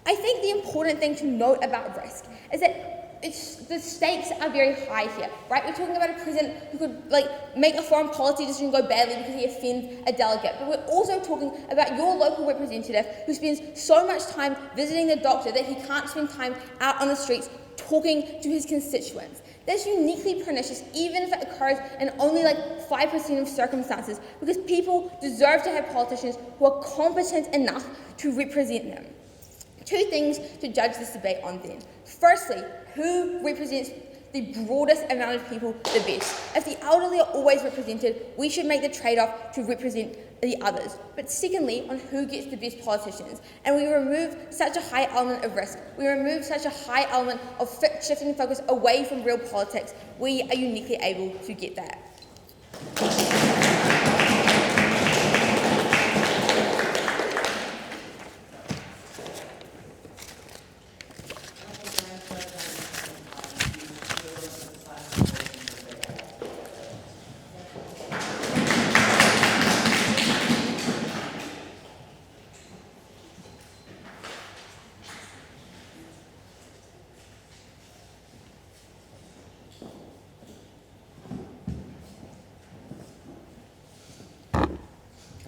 I think the important thing to note about risk is that the stakes are very high here, right? We're talking about a president who could make a foreign policy decision go badly because he offends a delegate. But we're also talking about your local representative who spends so much time visiting the doctor that he can't spend time out on the streets talking to his constituents. That's uniquely pernicious, even if it occurs in only 5% of circumstances, because people deserve to have politicians who are competent enough to represent them. Two things to judge this debate on then. Firstly, who represents the broadest amount of people the best? If the elderly are always represented, we should make the trade-off to represent the others. But secondly, on who gets the best politicians. And we remove such a high element of risk. We remove such a high element of shifting focus away from real politics. We are uniquely able to get that.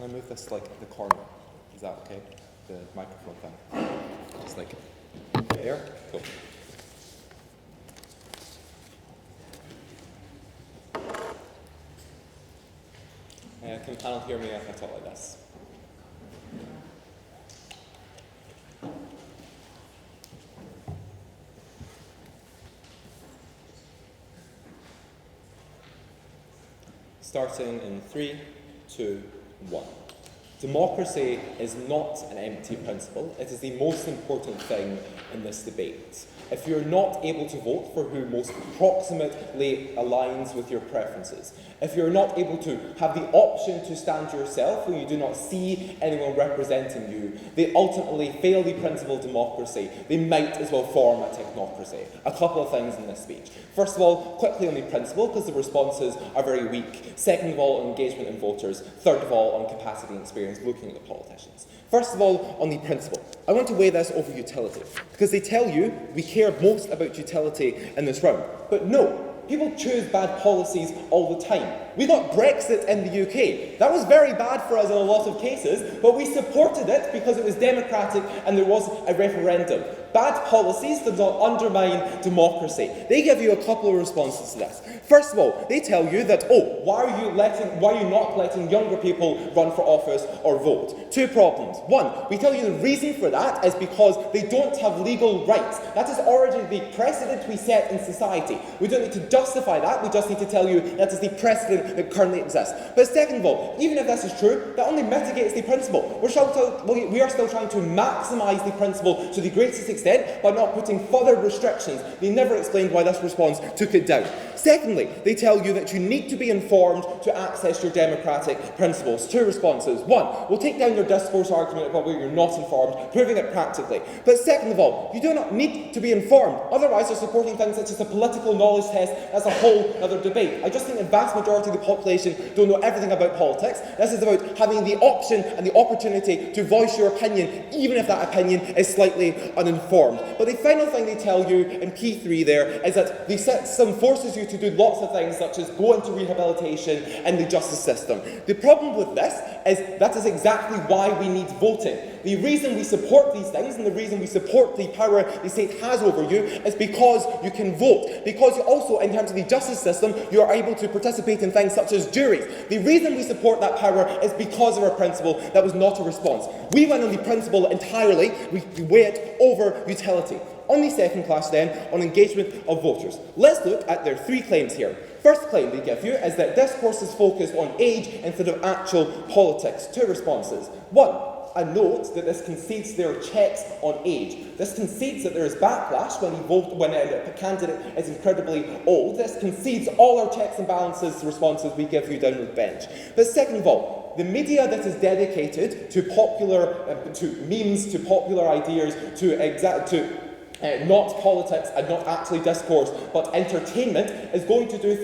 Can I move this like the corner? Is that okay? The microphone thing. Just like there? Cool. Can the panel hear me if I talk like this? Starting in 3, 2, 1. Democracy is not an empty principle. It is the most important thing in this debate. If you're not able to vote for who most proximately aligns with your preferences, if you're not able to have the option to stand yourself when you do not see anyone representing you, they ultimately fail the principle of democracy. They might as well form a technocracy. A couple of things in this speech. First of all, quickly on the principle, because the responses are very weak. Second of all, on engagement in voters. Third of all, on capacity and experience looking at the politicians. First of all, on the principle. I want to weigh this over utility, because they tell you we care most about utility in this round. But no, people choose bad policies all the time. We got Brexit in the UK. That was very bad for us in a lot of cases, but we supported it because it was democratic and there was a referendum. Bad policies do not undermine democracy. They give you a couple of responses to this. First of all, they tell you that, why are you not letting younger people run for office or vote? Two problems. One, we tell you the reason for that is because they don't have legal rights. That is already the precedent we set in society. We don't need to justify that, we just need to tell you that is the precedent that currently exists. But second of all, even if this is true, that only mitigates the principle. We are still trying to maximise the principle to the greatest extent by not putting further restrictions. They never explained why this response took it down. Secondly, they tell you that you need to be informed to access your democratic principles. Two responses. One, we'll take down your discourse argument about where you're not informed, proving it practically. But second of all, you do not need to be informed. Otherwise, you're supporting things such as a political knowledge test. That's a whole other debate. I just think the vast majority of the population don't know everything about politics. This is about having the option and the opportunity to voice your opinion, even if that opinion is slightly uninformed. But the final thing they tell you in key 3 there is that they forces you to do lots of things such as go into rehabilitation and the justice system. The problem with this is that is exactly why we need voting. The reason we support these things and the reason we support the power the state has over you is because you can vote. Because you also, in terms of the justice system, you are able to participate in things such as juries. The reason we support that power is because of our principle that was not a response. We went on the principle entirely, we weigh it over utility. On the second class then, on engagement of voters. Let's look at their 3 claims here. First claim they give you is that discourse is focused on age instead of actual politics. 2 responses. 1. A note that this concedes their checks on age. This concedes that there is backlash when a candidate is incredibly old. This concedes all our checks and balances responses we give you down the bench. But second of all, the media that is dedicated to to memes, to popular ideas, to not politics and not actually discourse, but entertainment is going to do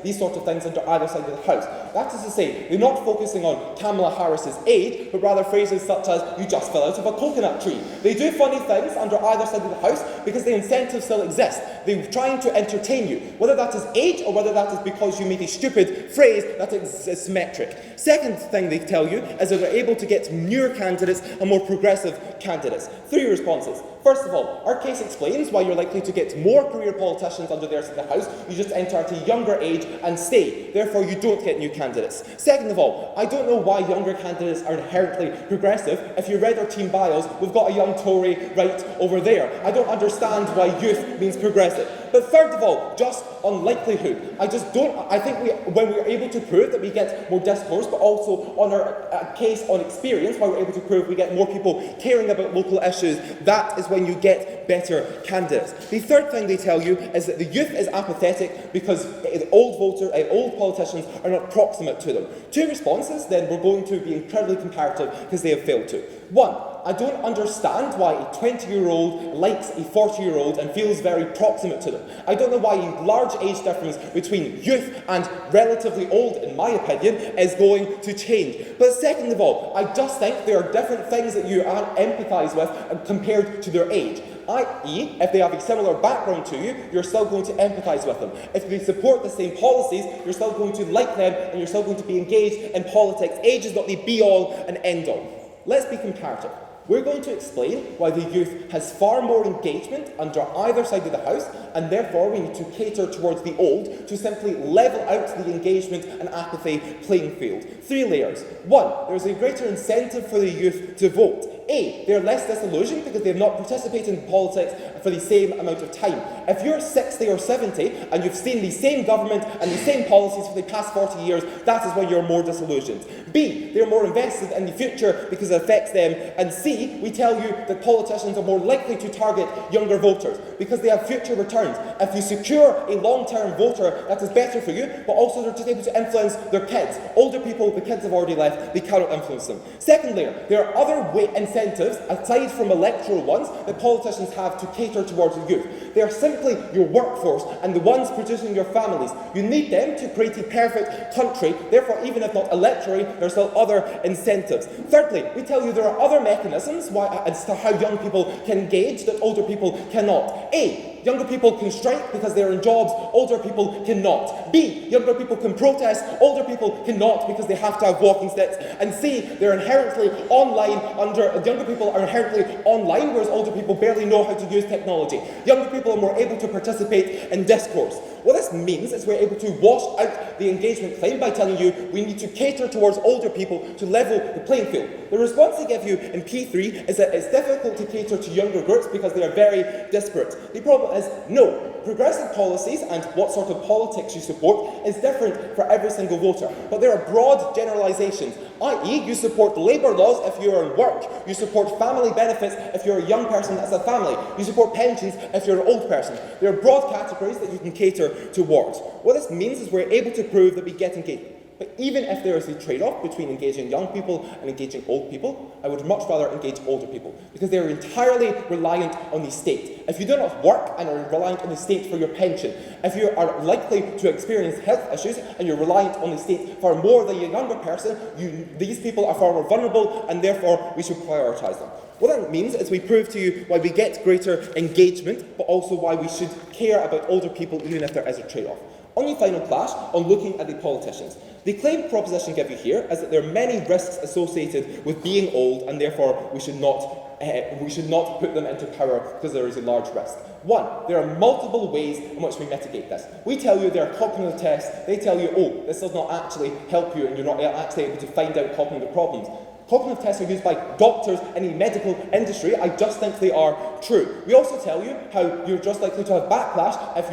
these sorts of things under either side of the house. That is to say, they're not focusing on Kamala Harris's age, but rather phrases such as, you just fell out of a coconut tree. They do funny things under either side of the house because the incentives still exist. They're trying to entertain you, whether that is age or whether that is because you made a stupid phrase that is symmetric. Second thing they tell you is that they're able to get newer candidates and more progressive candidates. 3 responses. First of all, our case explains why you're likely to get more career politicians under their side of the house. You just enter at a younger age and stay. Therefore, you don't get new candidates. Second of all, I don't know why younger candidates are inherently progressive. If you read our team bios, we've got a young Tory right over there. I don't understand why youth means progressive. But third of all, just on likelihood. I think when we're able to prove that we get more discourse, but also on our case on experience, why we're able to prove we get more people caring about local issues, that is when you get better candidates. The third thing they tell you is that the youth is apathetic because old politicians are not proximate to them. 2 responses, then we're going to be incredibly comparative because they have failed to. 1. I don't understand why a 20-year-old likes a 40-year-old and feels very proximate to them. I don't know why a large age difference between youth and relatively old, in my opinion, is going to change. But second of all, I just think there are different things that you empathise with compared to their age. i.e., if they have a similar background to you, you're still going to empathise with them. If they support the same policies, you're still going to like them and you're still going to be engaged in politics. Age is not the be-all and end-all. Let's be comparative. We're going to explain why the youth has far more engagement under either side of the house, and therefore we need to cater towards the old to simply level out the engagement and apathy playing field. 3 layers. 1, there's a greater incentive for the youth to vote. A, they're less disillusioned because they've not participated in politics for the same amount of time. If you're 60 or 70 and you've seen the same government and the same policies for the past 40 years, that is when you're more disillusioned. B, they're more invested in the future because it affects them. And C, we tell you that politicians are more likely to target younger voters because they have future returns. If you secure a long-term voter, that is better for you, but also they're just able to influence their kids. Older people, the kids have already left, they cannot influence them. Second layer, there are other incentives, aside from electoral ones, that politicians have to cater towards the youth. They are simply your workforce and the ones producing your families. You need them to create a perfect country, therefore even if not electorally, there are still other incentives. Thirdly, we tell you there are other mechanisms as to how young people can engage that older people cannot. A, younger people can strike because they're in jobs, older people cannot. B, younger people can protest, older people cannot because they have to have walking sticks. And C, they're inherently younger people are inherently online, whereas older people barely know how to use technology. Younger people are more able to participate in discourse. What this means is we're able to wash out the engagement claim by telling you we need to cater towards older people to level the playing field. The response they give you in P3 is that it's difficult to cater to younger groups because they are very disparate. The problem is, no. Progressive policies and what sort of politics you support is different for every single voter. But there are broad generalisations, i.e. you support labour laws if you're in work, you support family benefits if you're a young person that's a family, you support pensions if you're an old person. There are broad categories that you can cater towards. What this means is we're able to prove that we get engaged. But even if there is a trade-off between engaging young people and engaging old people, I would much rather engage older people because they are entirely reliant on the state. If you do not work and are reliant on the state for your pension, if you are likely to experience health issues and you're reliant on the state far more than a younger person, these people are far more vulnerable and therefore we should prioritise them. What that means is we prove to you why we get greater engagement, but also why we should care about older people even if there is a trade-off. On the final clash, on looking at the politicians, the claim proposition given here is that there are many risks associated with being old and therefore we should not put them into power because there is a large risk. 1, there are multiple ways in which we mitigate this. We tell you there are cognitive tests, they tell you, oh, this does not actually help you and you're not actually able to find out cognitive problems. Cognitive tests are used by doctors in the medical industry. I just think they are true. We also tell you how you're just likely to have backlash if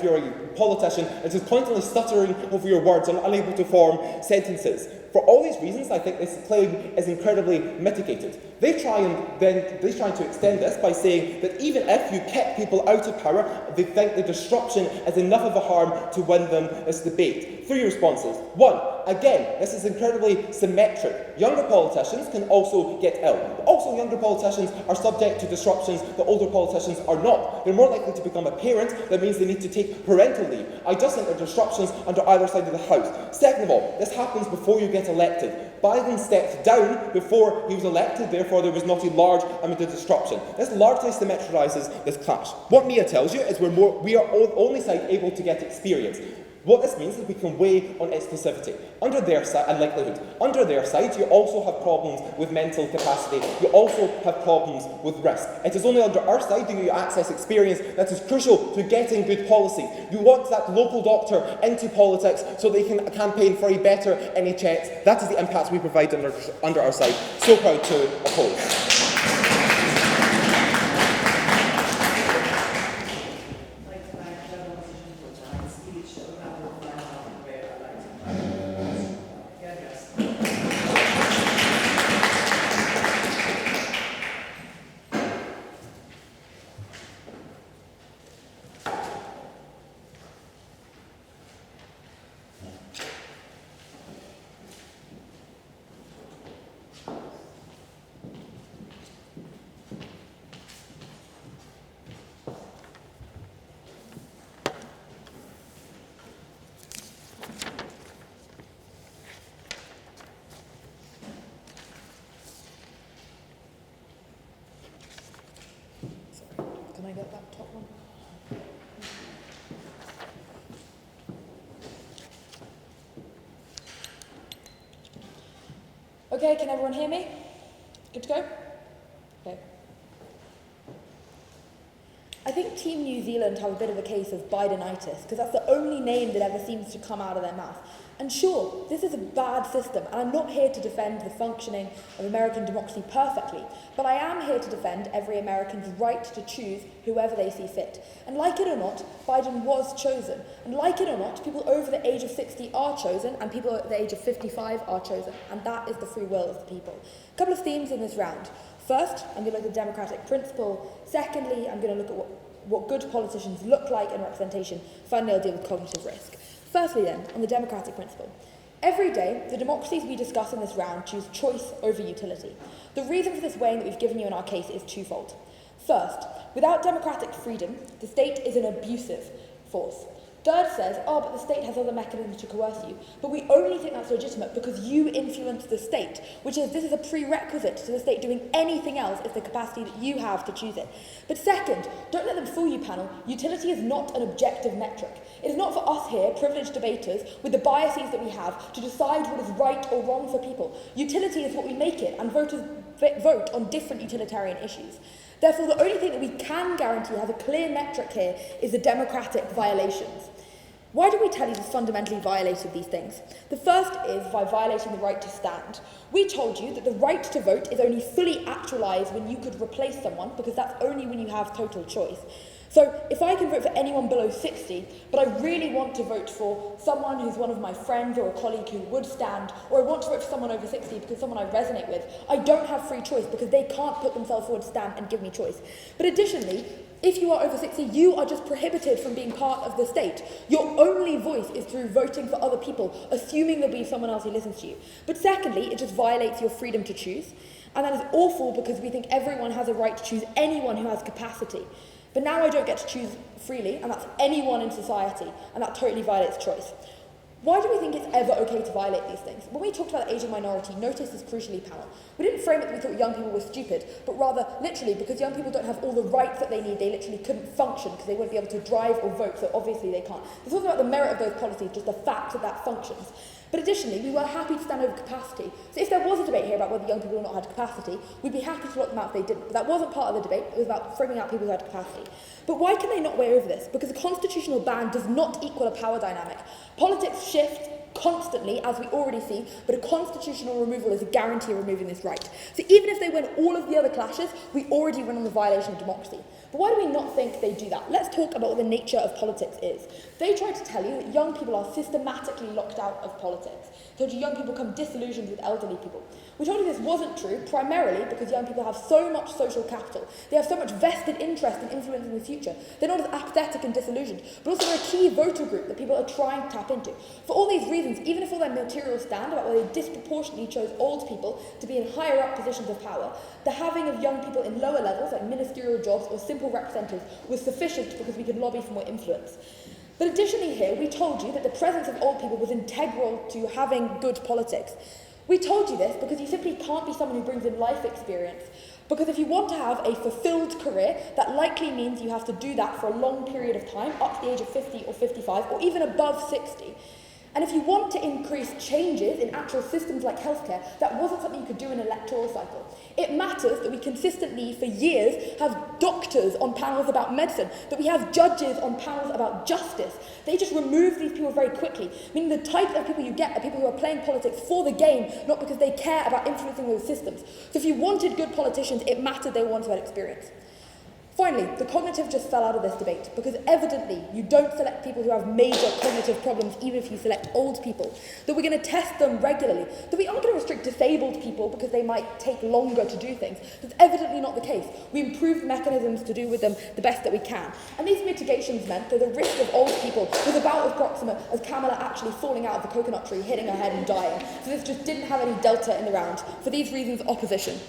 you're a politician and just constantly stuttering over your words and unable to form sentences. For all these reasons, I think this claim is incredibly mitigated. They try to extend this by saying that even if you kick people out of power, they think the disruption is enough of a harm to win them this debate. 3 responses. 1, again, this is incredibly symmetric. Younger politicians can also get ill. But also, younger politicians are subject to disruptions that older politicians are not. They're more likely to become a parent. That means they need to take parental leave. I just think there are disruptions under either side of the house. Second of all, this happens before you get elected. Biden stepped down before he was elected, therefore there was not a large amount of disruption. This largely symmetrises this clash. What Mia tells you is we are only side able to get experience. What this means is we can weigh on exclusivity under their side and likelihood. Under their side, you also have problems with mental capacity. You also have problems with risk. It is only under our side do you access experience that is crucial to getting good policy. You want that local doctor into politics so they can campaign for a better NHS. That is the impact we provide under our side. So proud to oppose. Okay, can everyone hear me? Good to go? Okay. I think Team New Zealand have a bit of a case of Bidenitis, because that's the only name that ever seems to come out of their mouth. And sure, this is a bad system, and I'm not here to defend the functioning of American democracy perfectly, but I am here to defend every American's right to choose whoever they see fit. And like it or not, Biden was chosen. And like it or not, people over the age of 60 are chosen, and people at the age of 55 are chosen. And that is the free will of the people. A couple of themes in this round. First, I'm going to look at the democratic principle. Secondly, I'm going to look at what good politicians look like in representation. Finally, I'll deal with cognitive risk. Firstly then, on the democratic principle. Every day, the democracies we discuss in this round choose choice over utility. The reason for this weighing that we've given you in our case is twofold. First, without democratic freedom, the state is an abusive force. Third says, oh, but the state has other mechanisms to coerce you. But we only think that's legitimate because you influence the state, which is, this is a prerequisite to the state doing anything else is the capacity that you have to choose it. But second, don't let them fool you, panel. Utility is not an objective metric. It is not for us here, privileged debaters, with the biases that we have, to decide what is right or wrong for people. Utility is what we make it, and voters vote on different utilitarian issues. Therefore, the only thing that we can guarantee has a clear metric here is the democratic violations. Why do we tell you this fundamentally violated these things? The first is by violating the right to stand. We told you that the right to vote is only fully actualised when you could replace someone, because that's only when you have total choice. So if I can vote for anyone below 60, but I really want to vote for someone who's one of my friends or a colleague who would stand, or I want to vote for someone over 60 because someone I resonate with, I don't have free choice because they can't put themselves forward, stand and give me choice. But additionally, if you are over 60, you are just prohibited from being part of the state. Your only voice is through voting for other people, assuming there'll be someone else who listens to you. But secondly, it just violates your freedom to choose. And that is awful because we think everyone has a right to choose anyone who has capacity. But now I don't get to choose freely, and that's anyone in society, and that totally violates choice. Why do we think it's ever okay to violate these things? When we talked about the Asian minority, notice this crucially, panel. We didn't frame it that we thought young people were stupid, but rather, literally, because young people don't have all the rights that they need, they literally couldn't function because they won't be able to drive or vote, so obviously they can't. This wasn't about the merit of those policies, just the fact that that functions. But additionally, we were happy to stand over capacity. So if there was a debate here about whether young people or not had capacity, we'd be happy to lock them out if they didn't. But that wasn't part of the debate, it was about framing out people who had capacity. But why can they not weigh over this? Because a constitutional ban does not equal a power dynamic. Politics shift constantly, as we already see, but a constitutional removal is a guarantee of removing this right. So even if they win all of the other clashes, we already run on the violation of democracy. But why do we not think they do that? Let's talk about what the nature of politics is. They try to tell you that young people are systematically locked out of politics. They told you young people become disillusioned with elderly people. We told you this wasn't true, primarily because young people have so much social capital. They have so much vested interest in influencing the future. They're not as apathetic and disillusioned, but also they're a key voter group that people are trying to tap into. For all these reasons, even if all their material stand about whether they disproportionately chose old people to be in higher up positions of power, the having of young people in lower levels, like ministerial jobs or simple representatives, was sufficient because we could lobby for more influence. But additionally here, we told you that the presence of old people was integral to having good politics. We told you this because you simply can't be someone who brings in life experience. Because if you want to have a fulfilled career, that likely means you have to do that for a long period of time, up to the age of 50 or 55, or even above 60. And if you want to increase changes in actual systems like healthcare, that wasn't something you could do in an electoral cycle. It matters that we consistently, for years, have doctors on panels about medicine, that we have judges on panels about justice. They just remove these people very quickly, meaning the type of people you get are people who are playing politics for the game, not because they care about influencing those systems. So if you wanted good politicians, it mattered they were ones who had experience. Finally, the cognitive just fell out of this debate because evidently you don't select people who have major cognitive problems even if you select old people, that we're going to test them regularly, that we aren't going to restrict disabled people because they might take longer to do things. That's evidently not the case. We improved mechanisms to do with them the best that we can. And these mitigations meant that the risk of old people was about as proximate as Kamala actually falling out of the coconut tree, hitting her head and dying. So this just didn't have any delta in the round. For these reasons, opposition.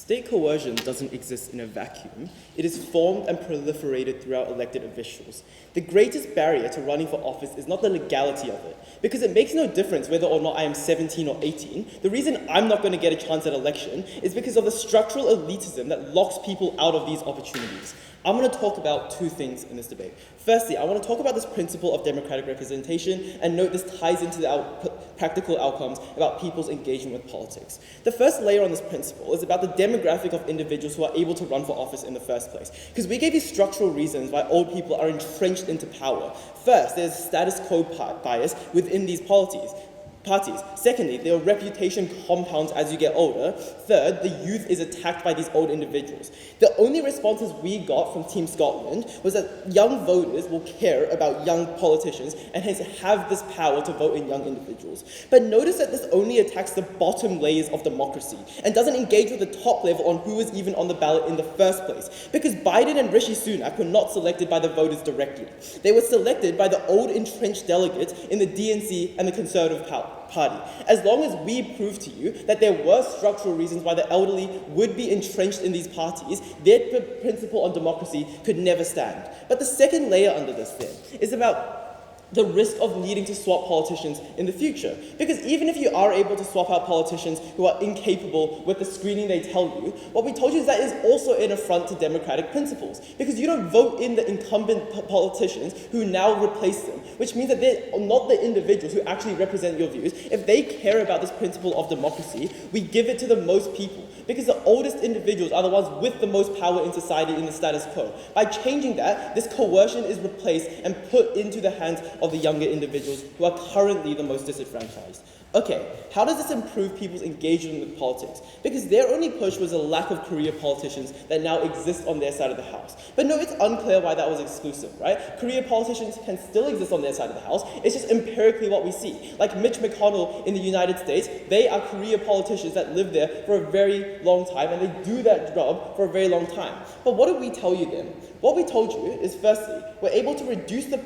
State coercion doesn't exist in a vacuum. It is formed and proliferated throughout elected officials. The greatest barrier to running for office is not the legality of it, because it makes no difference whether or not I am 17 or 18. The reason I'm not going to get a chance at election is because of the structural elitism that locks people out of these opportunities. I'm going to talk about two things in this debate. Firstly, I want to talk about this principle of democratic representation, and note this ties into the practical outcomes about people's engagement with politics. The first layer on this principle is about the demographic of individuals who are able to run for office in the first place. Because we gave you structural reasons why old people are entrenched into power. First, there's status quo bias within these parties. Secondly, their reputation compounds as you get older. Third, the youth is attacked by these old individuals. The only responses we got from Team Scotland was that young voters will care about young politicians and hence have this power to vote in young individuals. But notice that this only attacks the bottom layers of democracy and doesn't engage with the top level on who was even on the ballot in the first place. Because Biden and Rishi Sunak were not selected by the voters directly. They were selected by the old entrenched delegates in the DNC and the Conservative Party. As long as we prove to you that there were structural reasons why the elderly would be entrenched in these parties, their principle on democracy could never stand. But the second layer under this then is about the risk of needing to swap politicians in the future. Because even if you are able to swap out politicians who are incapable with the screening they tell you, what we told you is that is also an affront to democratic principles. Because you don't vote in the incumbent politicians who now replace them, which means that they're not the individuals who actually represent your views. If they care about this principle of democracy, we give it to the most people. Because the oldest individuals are the ones with the most power in society in the status quo. By changing that, this coercion is replaced and put into the hands of the younger individuals who are currently the most disenfranchised. Okay, how does this improve people's engagement with politics? Because their only push was a lack of career politicians that now exist on their side of the house. But no, it's unclear why that was exclusive, right? Career politicians can still exist on their side of the house. It's just empirically what we see. Like Mitch McConnell in the United States, they are career politicians that live there for a very long time, and they do that job for a very long time. But what did we tell you then? What we told you is, firstly, we're able to reduce the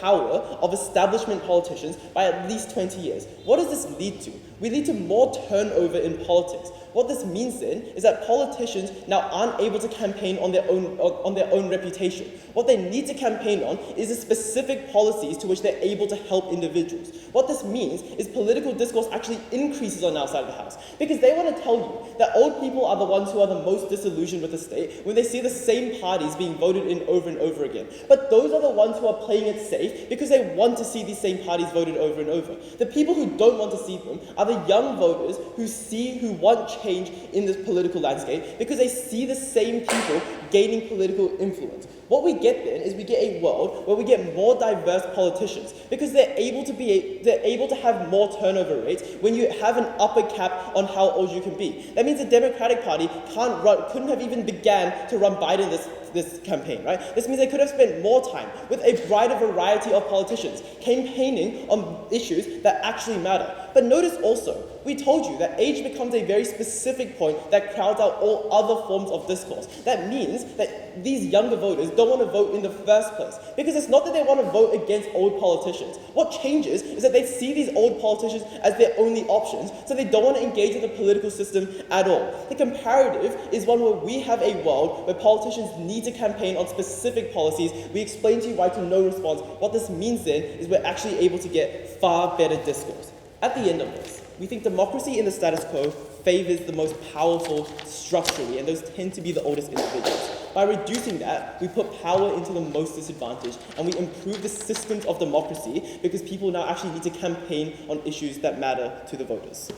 power of establishment politicians by at least 20 years. What does this lead to? We lead to more turnover in politics. What this means then is that politicians now aren't able to campaign on their own reputation. What they need to campaign on is the specific policies to which they're able to help individuals. What this means is political discourse actually increases on our side of the house, because they want to tell you that old people are the ones who are the most disillusioned with the state when they see the same parties being voted in over and over again. But those are the ones who are playing it safe because they want to see these same parties voted over and over. The people who don't want to see them are the young voters who want change in this political landscape because they see the same people gaining political influence. What we get then is we get a world where we get more diverse politicians because they're able to have more turnover rates when you have an upper cap on how old you can be. That means the Democratic Party couldn't have even began to run Biden this campaign, right? This means they could have spent more time with a wider variety of politicians campaigning on issues that actually matter. But notice also, we told you that age becomes a very specific point that crowds out all other forms of discourse. That means that these younger voters don't want to vote in the first place, because it's not that they want to vote against old politicians. What changes is that they see these old politicians as their only options, so they don't want to engage with the political system at all. The comparative is one where we have a world where politicians need to campaign on specific policies. We explain to you why to no response. What this means then is we're actually able to get far better discourse. At the end of this, we think democracy in the status quo favors the most powerful structurally, and those tend to be the oldest individuals. By reducing that, we put power into the most disadvantaged, and we improve the systems of democracy because people now actually need to campaign on issues that matter to the voters.